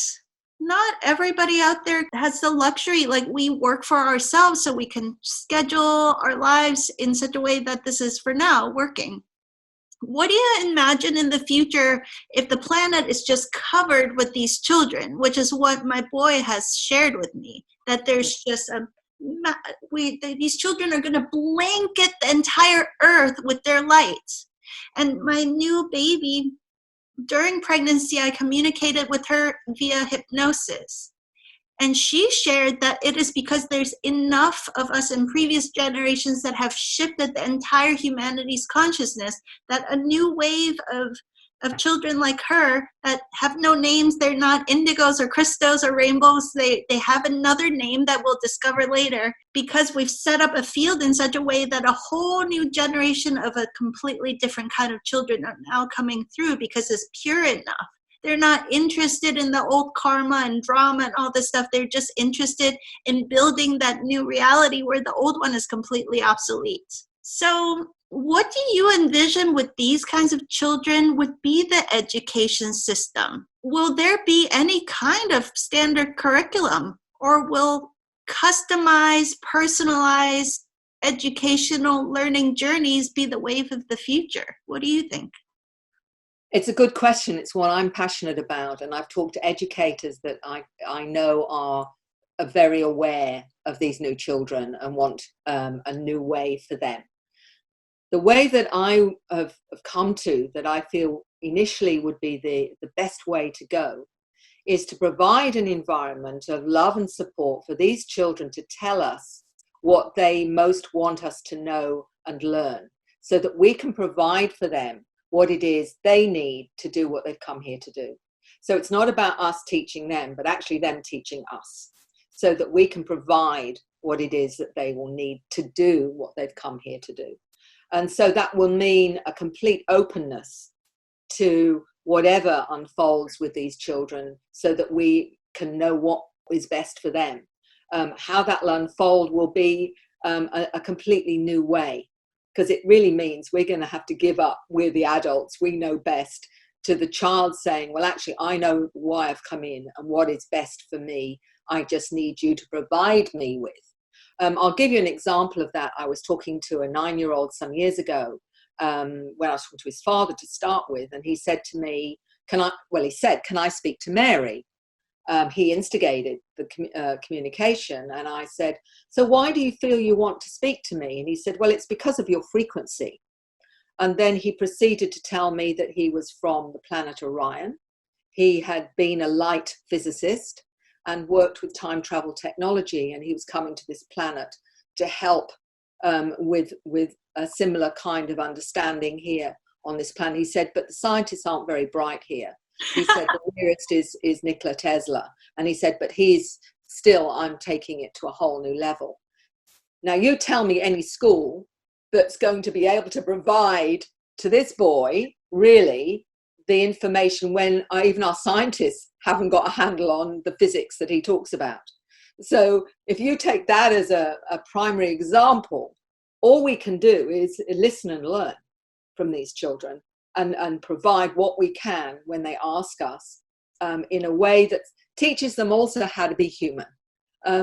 not everybody out there has the luxury. Like, we work for ourselves, so we can schedule our lives in such a way that this is for now working. What do you imagine in the future if the planet is just covered with these children, which is what my boy has shared with me, that there's just these children are going to blanket the entire earth with their light. And my new baby, during pregnancy, I communicated with her via hypnosis. And she shared that it is because there's enough of us in previous generations that have shifted the entire humanity's consciousness, that a new wave of children like her that have no names, they're not indigos or crystals or rainbows, they have another name that we'll discover later, because we've set up a field in such a way that a whole new generation of a completely different kind of children are now coming through, because it's pure enough. They're not interested in the old karma and drama and all this stuff. They're just interested in building that new reality where the old one is completely obsolete. So what do you envision with these kinds of children would be the education system? Will there be any kind of standard curriculum, or will customized, personalized educational learning journeys be the wave of the future? What do you think? It's a good question. It's one I'm passionate about, and I've talked to educators that I know are very aware of these new children and want a new way for them. The way that I have come to, that I feel initially would be the best way to go, is to provide an environment of love and support for these children to tell us what they most want us to know and learn, so that we can provide for them what it is they need to do what they've come here to do. So it's not about us teaching them, but actually them teaching us, so that we can provide what it is that they will need to do what they've come here to do. And so that will mean a complete openness to whatever unfolds with these children, so that we can know what is best for them. How that will unfold will be a completely new way, because it really means we're going to have to give up, we're the adults, we know best, to the child saying, well, actually, I know why I've come in and what is best for me. I just need you to provide me with. I'll give you an example of that. I was talking to a 9-year-old some years ago when I was talking to his father to start with, and he said to me, can I speak to Mary? He instigated the communication, and I said, so why do you feel you want to speak to me? And he said, well, it's because of your frequency. And then he proceeded to tell me that he was from the planet Orion. He had been a light physicist and worked with time travel technology, and he was coming to this planet to help with a similar kind of understanding here on this planet. He said, but the scientists aren't very bright here. He said the nearest is Nikola Tesla, and he said, but I'm taking it to a whole new level. Now you tell me any school that's going to be able to provide to this boy really the information when even our scientists haven't got a handle on the physics that he talks about. So if you take that as a primary example, all we can do is listen and learn. from these children, and provide what we can when they ask us, in a way that teaches them also how to be human.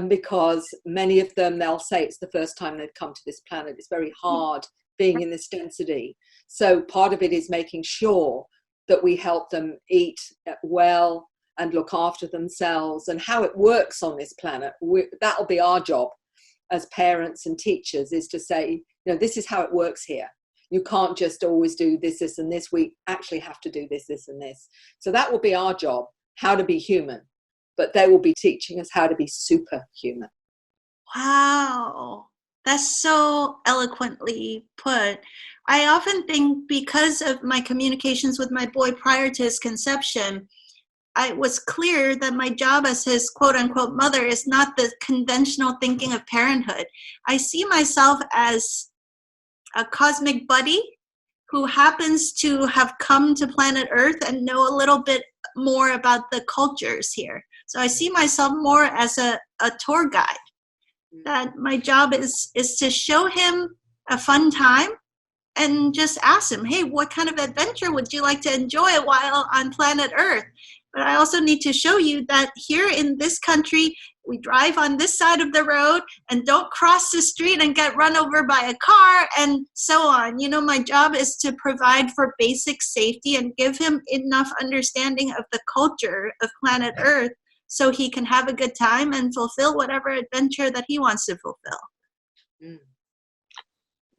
Because many of them, they'll say it's the first time they've come to this planet. It's very hard being in this density. So part of it is making sure that we help them eat well and look after themselves, and how it works on this planet. That'll be our job as parents and teachers, is to say, this is how it works here. You can't just always do this, this, and this. We actually have to do this, this, and this. So that will be our job, how to be human. But they will be teaching us how to be superhuman. Wow, that's so eloquently put. I often think, because of my communications with my boy prior to his conception, it was clear that my job as his quote-unquote mother is not the conventional thinking of parenthood. I see myself as a cosmic buddy who happens to have come to planet Earth and know a little bit more about the cultures here. So I see myself more as a tour guide, that my job is to show him a fun time and just ask him, hey, what kind of adventure would you like to enjoy while on planet Earth? But I also need to show you that here in this country, we drive on this side of the road and don't cross the street and get run over by a car and so on. My job is to provide for basic safety and give him enough understanding of the culture of planet Earth so he can have a good time and fulfill whatever adventure that he wants to fulfill. Mm.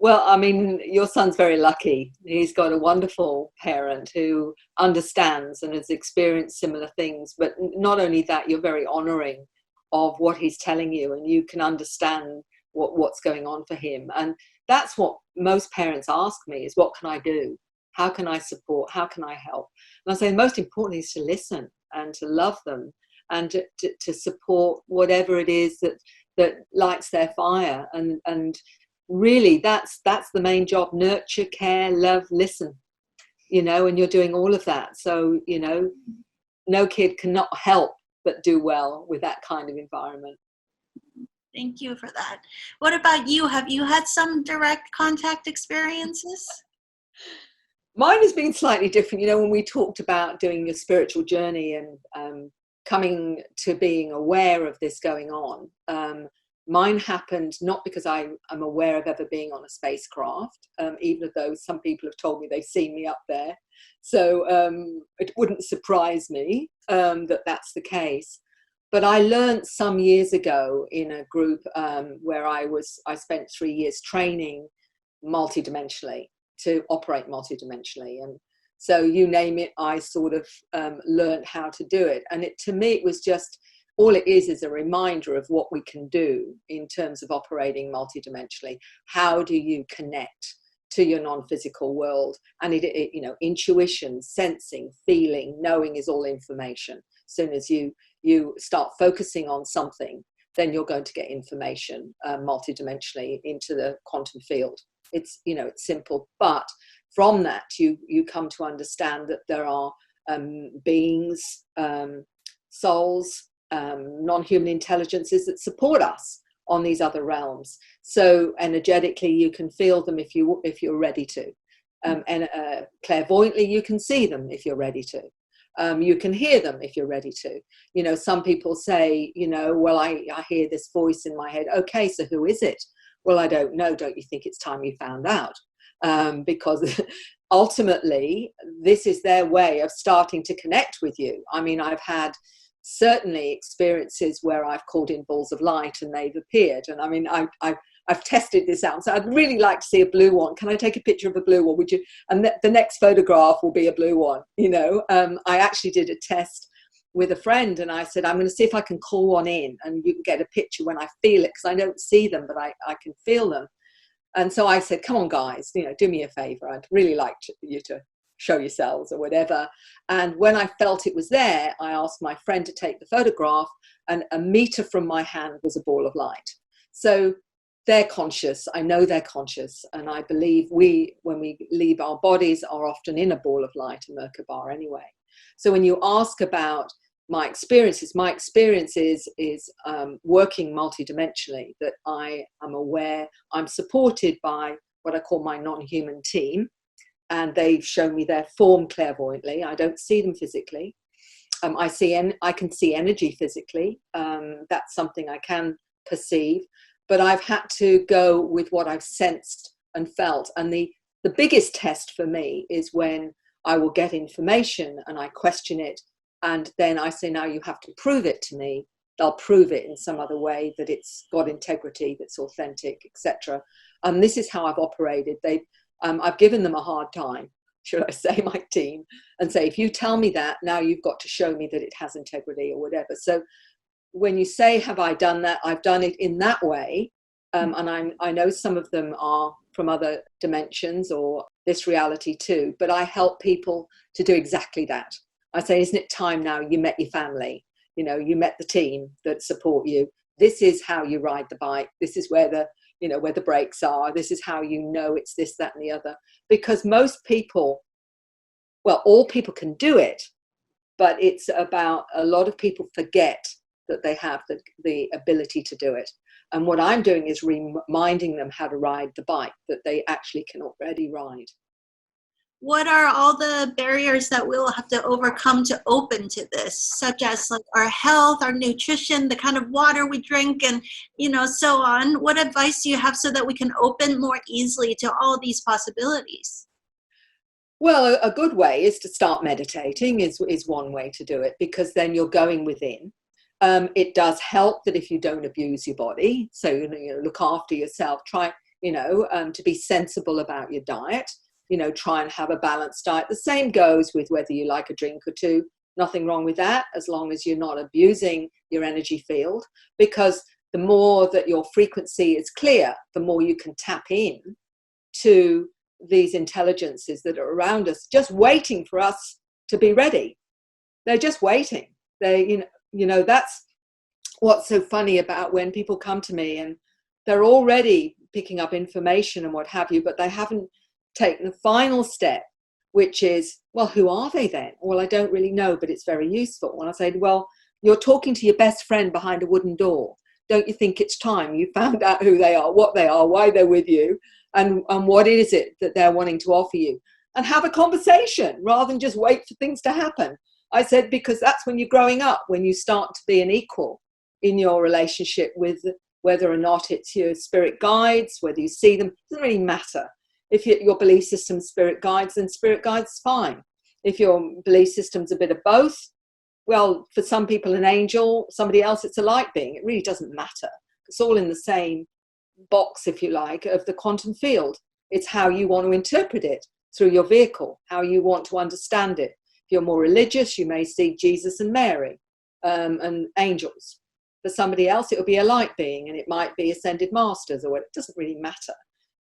Well, I mean, your son's very lucky. He's got a wonderful parent who understands and has experienced similar things. But not only that, you're very honoring of what he's telling you, and you can understand what's going on for him. And that's what most parents ask me, is what can I do? How can I support? How can I help? And I say the most important is to listen and to love them, and to support whatever it is that lights their fire. And really, that's the main job: nurture, care, love, listen. And you're doing all of that. So no kid cannot help but do well with that kind of environment. Thank you for that. What about you? Have you had some direct contact experiences? Mine has been slightly different. When we talked about doing a spiritual journey and coming to being aware of this going on, mine happened not because I'm aware of ever being on a spacecraft, even though some people have told me they've seen me up there. So it wouldn't surprise me that that's the case. But I learned some years ago in a group where I spent 3 years training multidimensionally, to operate multidimensionally. And so you name it, I sort of learned how to do it. And to me, it was just, all it is a reminder of what we can do in terms of operating multidimensionally. How do you connect to your non-physical world? And intuition, sensing, feeling, knowing is all information. As soon as you start focusing on something, then you're going to get information multidimensionally into the quantum field. It's it's simple, but from that you come to understand that there are beings, souls, non-human intelligences that support us on these other realms. So energetically you can feel them if you're ready to, and clairvoyantly you can see them if you're ready to. You can hear them if you're ready to. Some people say, well, I hear this voice in my head. Okay, so who is it? Well, I don't know. Don't you think it's time you found out? Because ultimately this is their way of starting to connect with you. I mean, I've had certainly experiences where I've called in balls of light and they've appeared. And I mean, I've tested this out. So I'd really like to see a blue one. Can I take a picture of a blue one? Would you? And the next photograph will be a blue one. I actually did a test with a friend and I said, I'm going to see if I can call one in and you can get a picture when I feel it, because I don't see them, but I can feel them. And so I said, come on, guys, do me a favor. I'd really like you to show yourselves or whatever. And when I felt it was there, I asked my friend to take the photograph, and a meter from my hand was a ball of light. So they're conscious. I know they're conscious. And I believe when we leave our bodies, are often in a ball of light, a Merkaba anyway. So when you ask about my experience is working multidimensionally, that I am aware, I'm supported by what I call my non-human team, and they've shown me their form clairvoyantly. I don't see them physically. I can see energy physically. That's something I can perceive, but I've had to go with what I've sensed and felt. And the biggest test for me is when I will get information and I question it, and then I say, now you have to prove it to me. They'll prove it in some other way, that it's got integrity, that's authentic, etc. And this is how I've operated. I've given them a hard time, should I say, my team, and say, if you tell me that, now you've got to show me that it has integrity or whatever. So when you say, have I done that? I've done it in that way. And I know some of them are from other dimensions or this reality too, but I help people to do exactly that. I say, isn't it time now you met your family? You know, you met the team that support you. This is how you ride the bike. This is where the brakes are. This is how you know it's this, that, and the other. Because most people, well, all people can do it, but it's about a lot of people forget that they have the ability to do it. And what I'm doing is reminding them how to ride the bike that they actually can already ride. What are all the barriers that we'll have to overcome to open to this, such as like our health, our nutrition, the kind of water we drink, and so on? What advice do you have so that we can open more easily to all these possibilities? Well, a good way is to start meditating is one way to do it, because then you're going within. It does help that if you don't abuse your body, so look after yourself, try to be sensible about your diet. Try and have a balanced diet. The same goes with whether you like a drink or two. Nothing wrong with that, as long as you're not abusing your energy field, because the more that your frequency is clear, the more you can tap in to these intelligences that are around us, just waiting for us to be ready. They're just waiting. That's what's so funny about when people come to me and they're already picking up information and what have you, but they haven't taken the final step, which is, well, who are they then? Well, I don't really know, but it's very useful. And I say, well, you're talking to your best friend behind a wooden door. Don't you think it's time you found out who they are, what they are, why they're with you, and what is it that they're wanting to offer you? And have a conversation rather than just wait for things to happen. I said, because that's when you're growing up, when you start to be an equal in your relationship with whether or not it's your spirit guides, whether you see them, it doesn't really matter. If your belief system spirit guides, then spirit guides is fine. If your belief system's a bit of both, well, for some people an angel, somebody else it's a light being. It really doesn't matter. It's all in the same box, if you like, of the quantum field. It's how you want to interpret it through your vehicle, how you want to understand it. If you're more religious, you may see Jesus and Mary and angels. For somebody else, it will be a light being, and it might be ascended masters, or it doesn't really matter.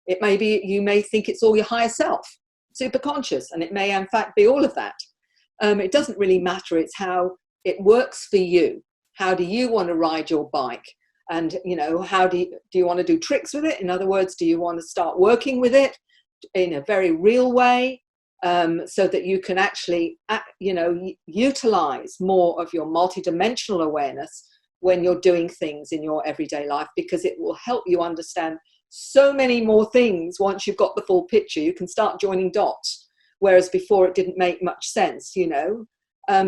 It may be, you may think it's all your higher self, super conscious, and it may in fact be all of that. It doesn't really matter. It's how it works for you. How do you want to ride your bike? And, how do you want to do tricks with it? In other words, do you want to start working with it in a very real way, so that you can actually, utilize more of your multidimensional awareness when you're doing things in your everyday life, because it will help you understand so many more things. Once you've got the full picture, you can start joining dots, whereas before it didn't make much sense,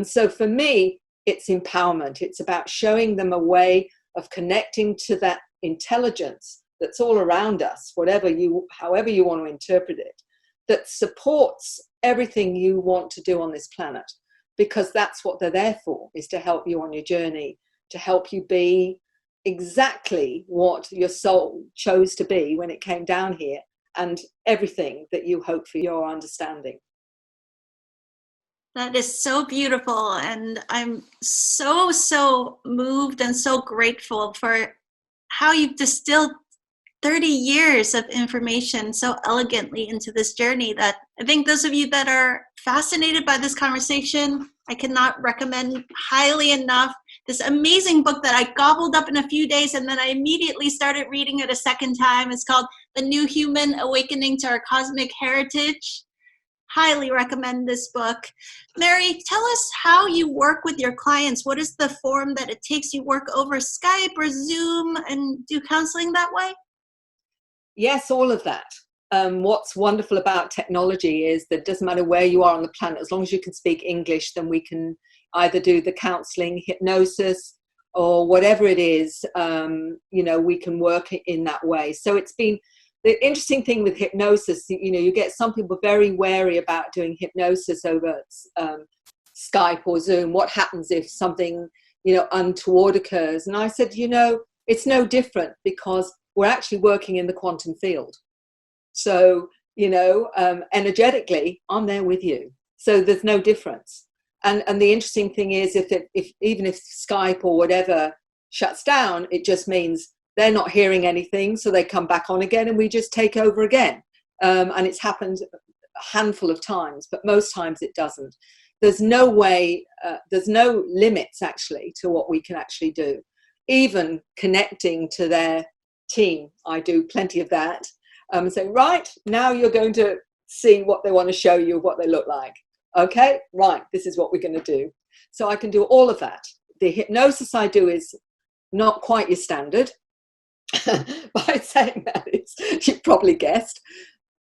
So for me, it's empowerment. It's about showing them a way of connecting to that intelligence that's all around us, however you want to interpret it, that supports everything you want to do on this planet, because that's what they're there for, is to help you on your journey, to help you be exactly what your soul chose to be when it came down here, and everything that you hope for your understanding. That is so beautiful, and I'm so moved and so grateful for how you've distilled 30 years of information so elegantly into this journey, that I think those of you that are fascinated by this conversation, I cannot recommend highly enough this amazing book that I gobbled up in a few days, and then I immediately started reading it a second time. It's called The New Human: Awakening to Our Cosmic Heritage. Highly recommend this book. Mary, tell us how you work with your clients. What is the form that it takes? You work over Skype or Zoom and do counseling that way? Yes, all of that. what's wonderful about technology is that it doesn't matter where you are on the planet, as long as you can speak English, then we can either do the counselling, hypnosis, or whatever it is, we can work in that way. So it's been the interesting thing with hypnosis, you get some people very wary about doing hypnosis over Skype or Zoom. What happens if something, untoward occurs? And I said, it's no different, because we're actually working in the quantum field. So, energetically, I'm there with you. So there's no difference. And the interesting thing is, even if Skype or whatever shuts down, it just means they're not hearing anything. So they come back on again and we just take over again. And it's happened a handful of times, but most times it doesn't. There's no way, there's no limits actually to what we can actually do. Even connecting to their team, I do plenty of that. Saying, right, now you're going to see what they want to show you, what they look like. Okay, right, this is what we're going to do. So I can do all of that. The hypnosis I do is not quite your standard. By saying that, you probably guessed,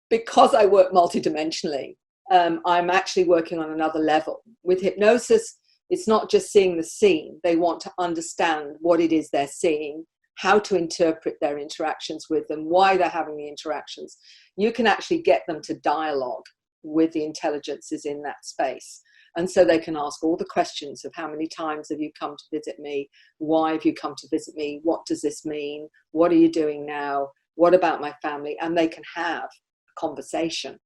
because I work multidimensionally. I'm actually working on another level. With hypnosis, it's not just seeing the scene. They want to understand what it is they're seeing, how to interpret their interactions with them, why they're having the interactions. You can actually get them to dialogue with the intelligences in that space. And so they can ask all the questions of how many times have you come to visit me? Why have you come to visit me? What does this mean? What are you doing now? What about my family? And they can have a conversation.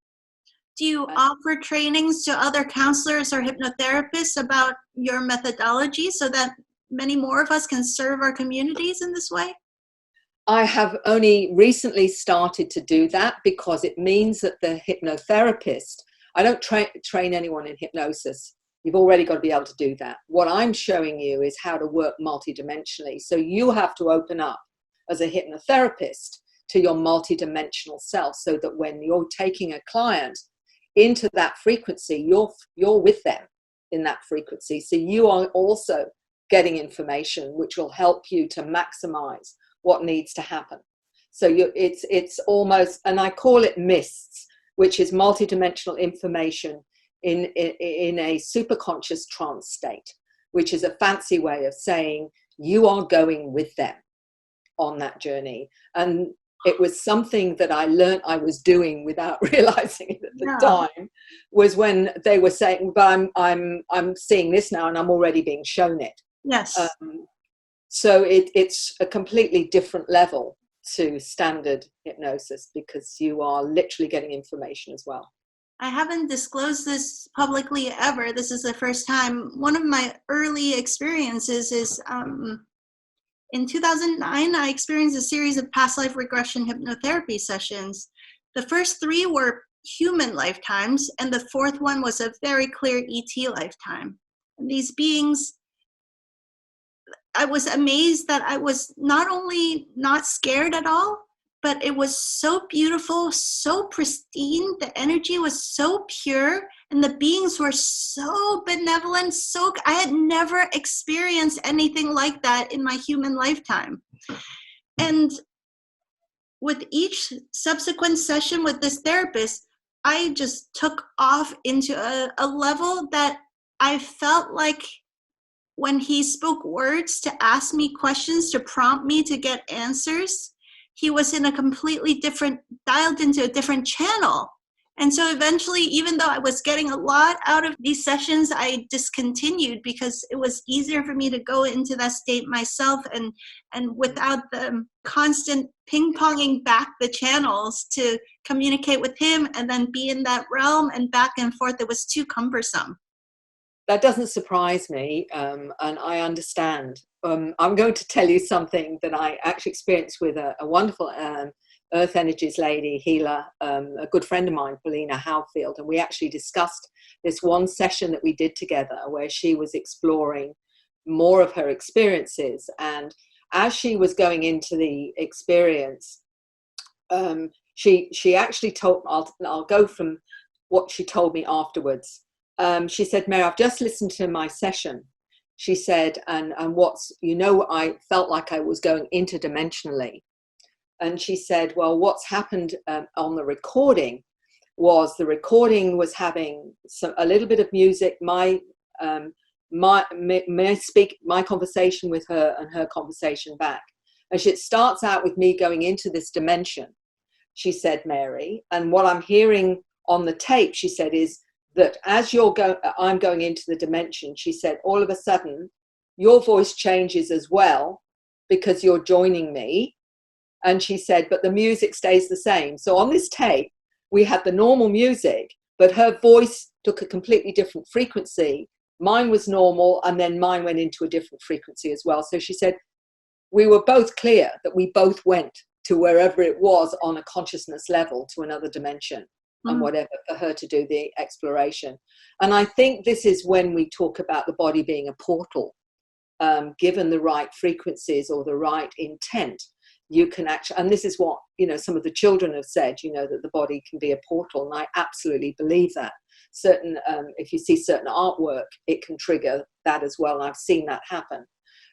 Do you offer trainings to other counselors or hypnotherapists about your methodology so that many more of us can serve our communities in this way? I have only recently started to do that, because it means that the hypnotherapist, I don't train anyone in hypnosis. You've already got to be able to do that. What I'm showing you is how to work multidimensionally. So you have to open up as a hypnotherapist to your multidimensional self, so that when you're taking a client into that frequency, you're with them in that frequency. So you are also getting information which will help you to maximize what needs to happen. So it's almost, and I call it mists, which is multidimensional information in a superconscious trance state, which is a fancy way of saying you are going with them on that journey. And it was something that I learned I was doing without realizing it at the time, was when they were saying, but I'm seeing this now and I'm already being shown it. Yes. So it's a completely different level to standard hypnosis, because you are literally getting information as well. I haven't disclosed this publicly ever. This is the first time. One of my early experiences is in 2009, I experienced a series of past life regression hypnotherapy sessions. The first 3 were human lifetimes, and the 4th one was a very clear ET lifetime. And these beings, I was amazed that I was not only not scared at all, but it was so beautiful, so pristine. The energy was so pure, and the beings were so benevolent. I had never experienced anything like that in my human lifetime. And with each subsequent session with this therapist, I just took off into a level that I felt like when he spoke words to ask me questions, to prompt me to get answers, he was in a completely different, dialed into a different channel. And so eventually, even though I was getting a lot out of these sessions, I discontinued because it was easier for me to go into that state myself, and without the constant ping-ponging back the channels to communicate with him and then be in that realm and back and forth. It was too cumbersome. That doesn't surprise me, and I understand. I'm going to tell you something that I actually experienced with a wonderful Earth Energies lady, healer, a good friend of mine, Paulina Howfield, and we actually discussed this one session that we did together where she was exploring more of her experiences. And as she was going into the experience, she actually told, I'll go from what she told me afterwards. She said, Mary, I've just listened to my session. She said, and I felt like I was going interdimensionally. And she said, well, what's happened on the recording was having a little bit of music, my conversation with her and her conversation back. And it starts out with me going into this dimension, she said, Mary, and what I'm hearing on the tape, she said, is that as I'm going into the dimension, she said, all of a sudden, your voice changes as well because you're joining me. And she said, but the music stays the same. So on this tape, we had the normal music, but her voice took a completely different frequency. Mine was normal, and then mine went into a different frequency as well. So she said, we were both clear that we both went to wherever it was on a consciousness level, to another dimension, and whatever, for her to do the exploration. And I think this is when we talk about the body being a portal. Given the right frequencies or the right intent, you can actually, and this is what, some of the children have said, that the body can be a portal. And I absolutely believe that. If you see certain artwork, it can trigger that as well. And I've seen that happen.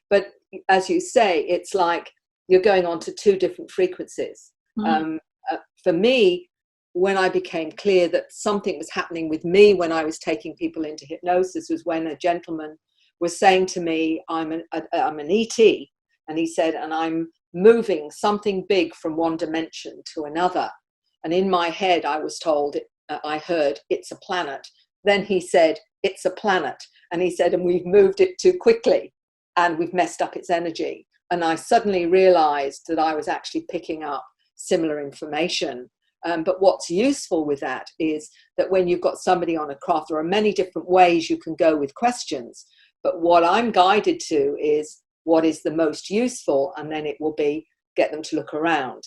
But as you say, it's like you're going on to two different frequencies. For me, when I became clear that something was happening with me when I was taking people into hypnosis, was when a gentleman was saying to me, I'm an ET, and he said, and I'm moving something big from one dimension to another. And in my head, I was told, I heard, it's a planet. Then he said, it's a planet. And he said, and we've moved it too quickly and we've messed up its energy. And I suddenly realized that I was actually picking up similar information. But what's useful with that is that when you've got somebody on a craft, there are many different ways you can go with questions. But what I'm guided to is what is the most useful, and then it will be get them to look around.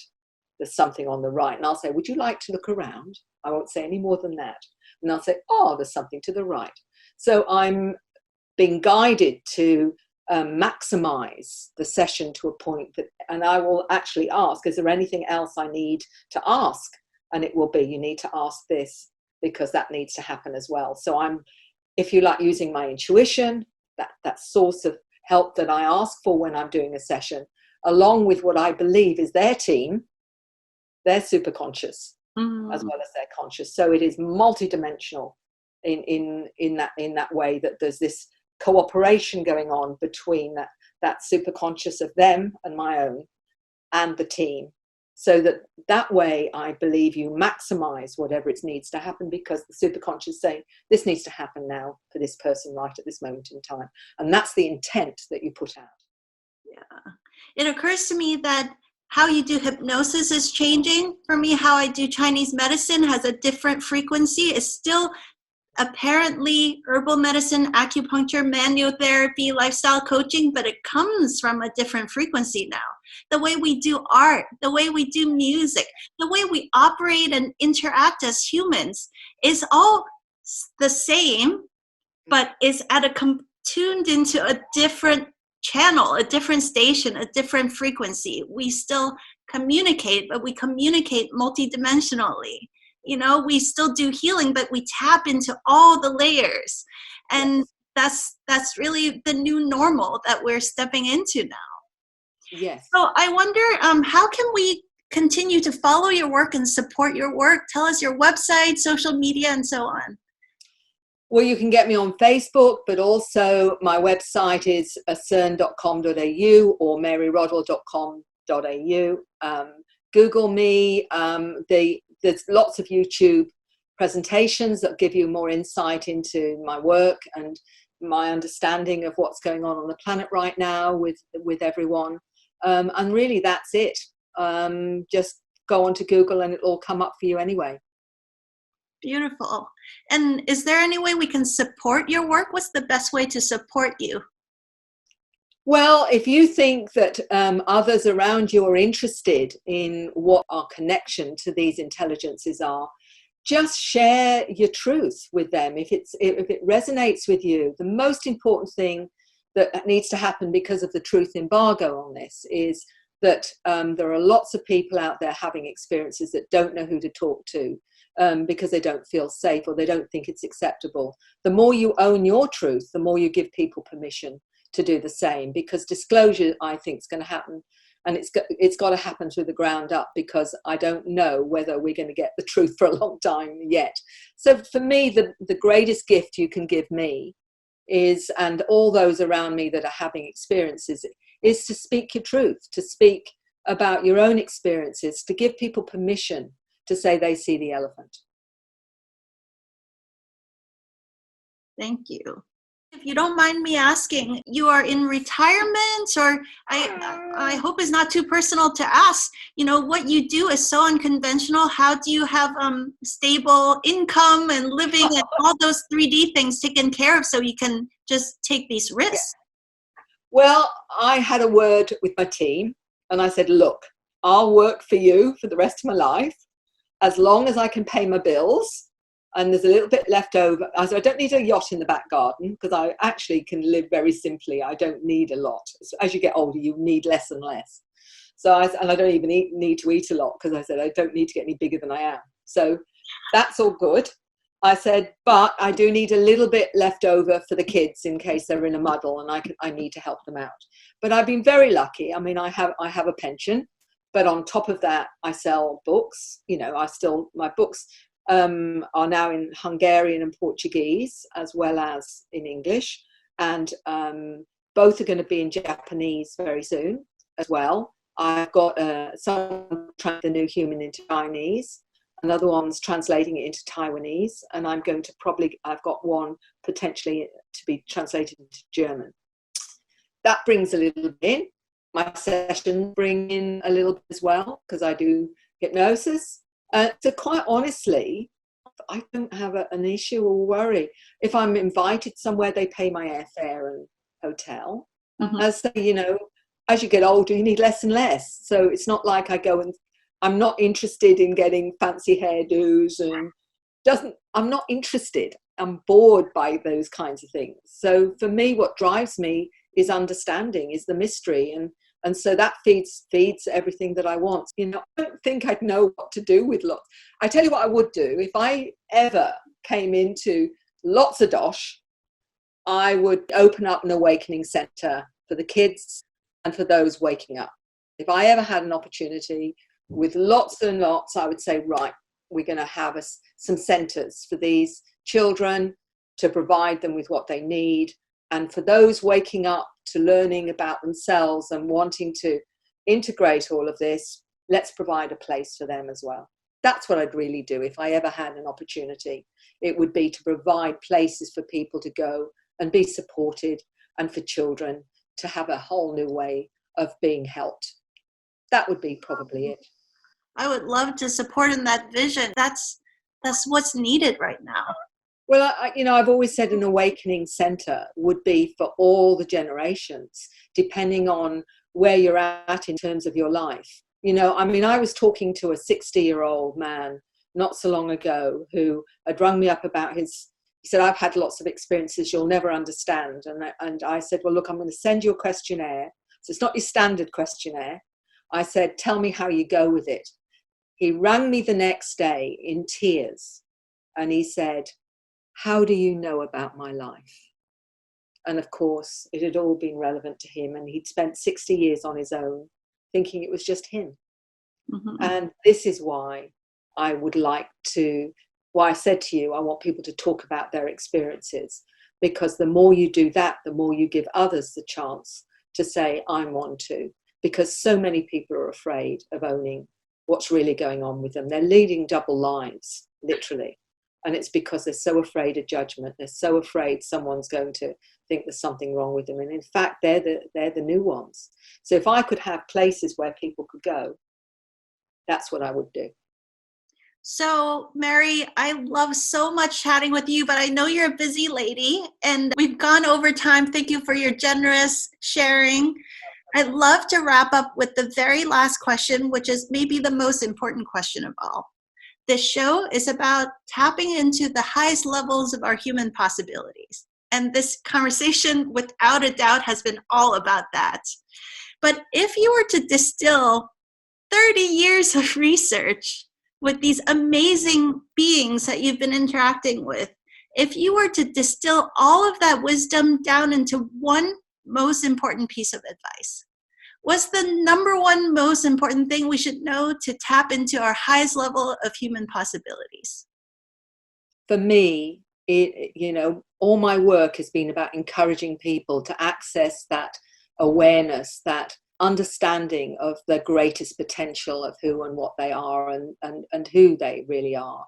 There's something on the right. And I'll say, would you like to look around? I won't say any more than that. And I'll say, oh, there's something to the right. So I'm being guided to maximize the session to a point that, and I will actually ask, is there anything else I need to ask? And it will be, you need to ask this because that needs to happen as well. So I'm, if you like, using my intuition, that source of help that I ask for when I'm doing a session, along with what I believe is their team, their superconscious, as well as their conscious. So it is multidimensional in that way, that there's this cooperation going on between that superconscious of them and my own and the team. So that way, I believe you maximize whatever it needs to happen, because the superconscious is saying, this needs to happen now for this person right at this moment in time. And that's the intent that you put out. Yeah. It occurs to me that how you do hypnosis is changing. For me, how I do Chinese medicine has a different frequency. It's still apparently herbal medicine, acupuncture, manuotherapy, lifestyle coaching, but it comes from a different frequency now. The way we do art, the way we do music, the way we operate and interact as humans is all the same, but is tuned into a different channel, a different station, a different frequency. We still communicate, but we communicate multidimensionally. We still do healing, but we tap into all the layers. And that's really the new normal that we're stepping into now. Yes. So I wonder, how can we continue to follow your work and support your work? Tell us your website, social media, and so on. Well, you can get me on Facebook, but also my website is cern.com.au or maryrodwell.com.au. Google me. There's lots of YouTube presentations that give you more insight into my work and my understanding of what's going on the planet right now with everyone. And really, that's it. Just go onto Google and it'll all come up for you anyway. Beautiful. And is there any way we can support your work? What's the best way to support you? Well, if you think that others around you are interested in what our connection to these intelligences are, just share your truth with them. If it resonates with you, the most important thing that needs to happen because of the truth embargo on this is that there are lots of people out there having experiences that don't know who to talk to because they don't feel safe or they don't think it's acceptable. The more you own your truth, the more you give people permission to do the same, because disclosure, I think, is going to happen And it's got to happen through the ground up, because I don't know whether we're going to get the truth for a long time yet. So for me, the greatest gift you can give me is, and all those around me that are having experiences, is to speak your truth, to speak about your own experiences, to give people permission to say they see the elephant. Thank you. If you don't mind me asking, you are in retirement, or I hope it's not too personal to ask, you know, what you do is so unconventional. How do you have stable income and living and all those 3D things taken care of so you can just take these risks? Well, I had a word with my team and I said, look, I'll work for you for the rest of my life as long as I can pay my bills. And there's a little bit left over. I don't need a yacht in the back garden, because I actually can live very simply. I don't need a lot. As you get older, you need less and less. And I don't even need to eat a lot, because I said I don't need to get any bigger than I am. So that's all good. I said, but I do need a little bit left over for the kids in case they're in a muddle and I need to help them out. But I've been very lucky. I mean, I have a pension, but on top of that, I sell books. You know, my books are now in Hungarian and Portuguese, as well as in English, and both are going to be in Japanese very soon as well. I've got some trying the new human into Chinese, another one's translating it into Taiwanese, and I've got one potentially to be translated into German. That brings a little bit in. My sessions bring in a little bit as well, because I do hypnosis. So quite honestly, I don't have an issue or worry. If I'm invited somewhere, they pay my airfare and hotel. Mm-hmm. As you know, as you get older, you need less and less. So it's not like I go and I'm not interested in getting fancy hairdos and I'm not interested. I'm bored by those kinds of things. So for me, what drives me is understanding, is the mystery. And so that feeds everything that I want. You know, I don't think I'd know what to do with lots. I tell you what I would do. If I ever came into lots of dosh, I would open up an awakening center for the kids and for those waking up. If I ever had an opportunity with lots and lots, I would say, right, we're going to have some centers for these children to provide them with what they need. And for those waking up to learning about themselves and wanting to integrate all of this, let's provide a place for them as well. That's what I'd really do if I ever had an opportunity. It would be to provide places for people to go and be supported, and for children to have a whole new way of being helped. That would be probably it. I would love to support in that vision. That's what's needed right now. Well, I've always said an awakening center would be for all the generations, depending on where you're at in terms of your life. You know, I mean, I was talking to a 60-year-old man not so long ago who had rung me up about he said, I've had lots of experiences you'll never understand. And I said, well, look, I'm going to send you a questionnaire. So it's not your standard questionnaire. I said, tell me how you go with it. He rang me the next day in tears. And he said, how do you know about my life? And of course, it had all been relevant to him. And he'd spent 60 years on his own, thinking it was just him. Mm-hmm. And this is why I said to you, I want people to talk about their experiences, because the more you do that, the more you give others the chance to say, I'm one too. Because so many people are afraid of owning what's really going on with them. They're leading double lives, literally. And it's because they're so afraid of judgment. They're so afraid someone's going to think there's something wrong with them. And in fact, they're the new ones. So if I could have places where people could go, that's what I would do. So, Mary, I love so much chatting with you, but I know you're a busy lady and we've gone over time. Thank you for your generous sharing. I'd love to wrap up with the very last question, which is maybe the most important question of all. This show is about tapping into the highest levels of our human possibilities. And this conversation, without a doubt, has been all about that. But if you were to distill 30 years of research with these amazing beings that you've been interacting with, if you were to distill all of that wisdom down into one most important piece of advice, What's the number one most important thing we should know to tap into our highest level of human possibilities? For me, all my work has been about encouraging people to access that awareness, that understanding of the greatest potential of who and what they are and who they really are.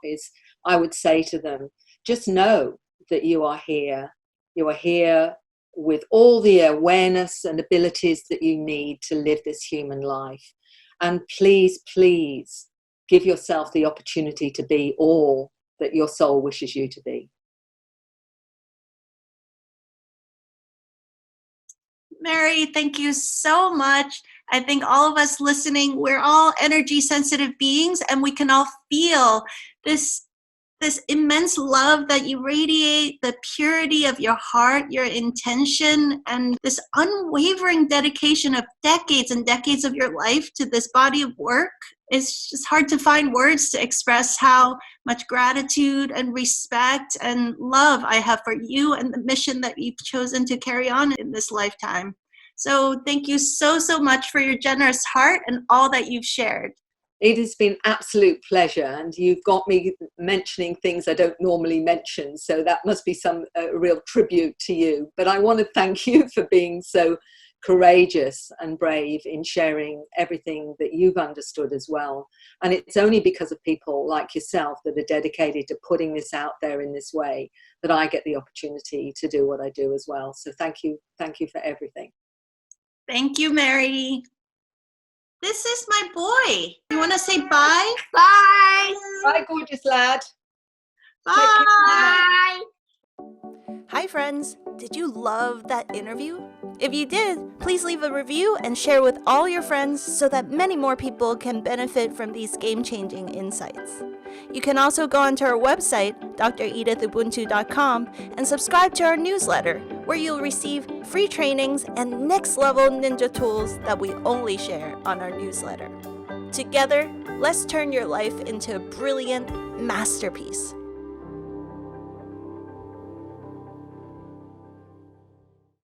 I would say to them, just know that you are here. You are here with all the awareness and abilities that you need to live this human life. And please, please give yourself the opportunity to be all that your soul wishes you to be. Mary, thank you so much. I think all of us listening, we're all energy sensitive beings, and we can all feel this immense love that you radiate, the purity of your heart, your intention, and this unwavering dedication of decades and decades of your life to this body of work. It's just hard to find words to express how much gratitude and respect and love I have for you and the mission that you've chosen to carry on in this lifetime. So thank you so, so much for your generous heart and all that you've shared. It has been absolute pleasure, and you've got me mentioning things I don't normally mention, so that must be some real tribute to you. But I want to thank you for being so courageous and brave in sharing everything that you've understood as well. And it's only because of people like yourself that are dedicated to putting this out there in this way that I get the opportunity to do what I do as well. So thank you for everything. Thank you, Mary. This is my boy. You want to say bye? Bye. Bye, gorgeous lad. Bye. Hi, friends. Did you love that interview? If you did, please leave a review and share with all your friends so that many more people can benefit from these game-changing insights. You can also go onto our website, dredithubuntu.com, and subscribe to our newsletter, where you'll receive free trainings and next-level ninja tools that we only share on our newsletter. Together, let's turn your life into a brilliant masterpiece.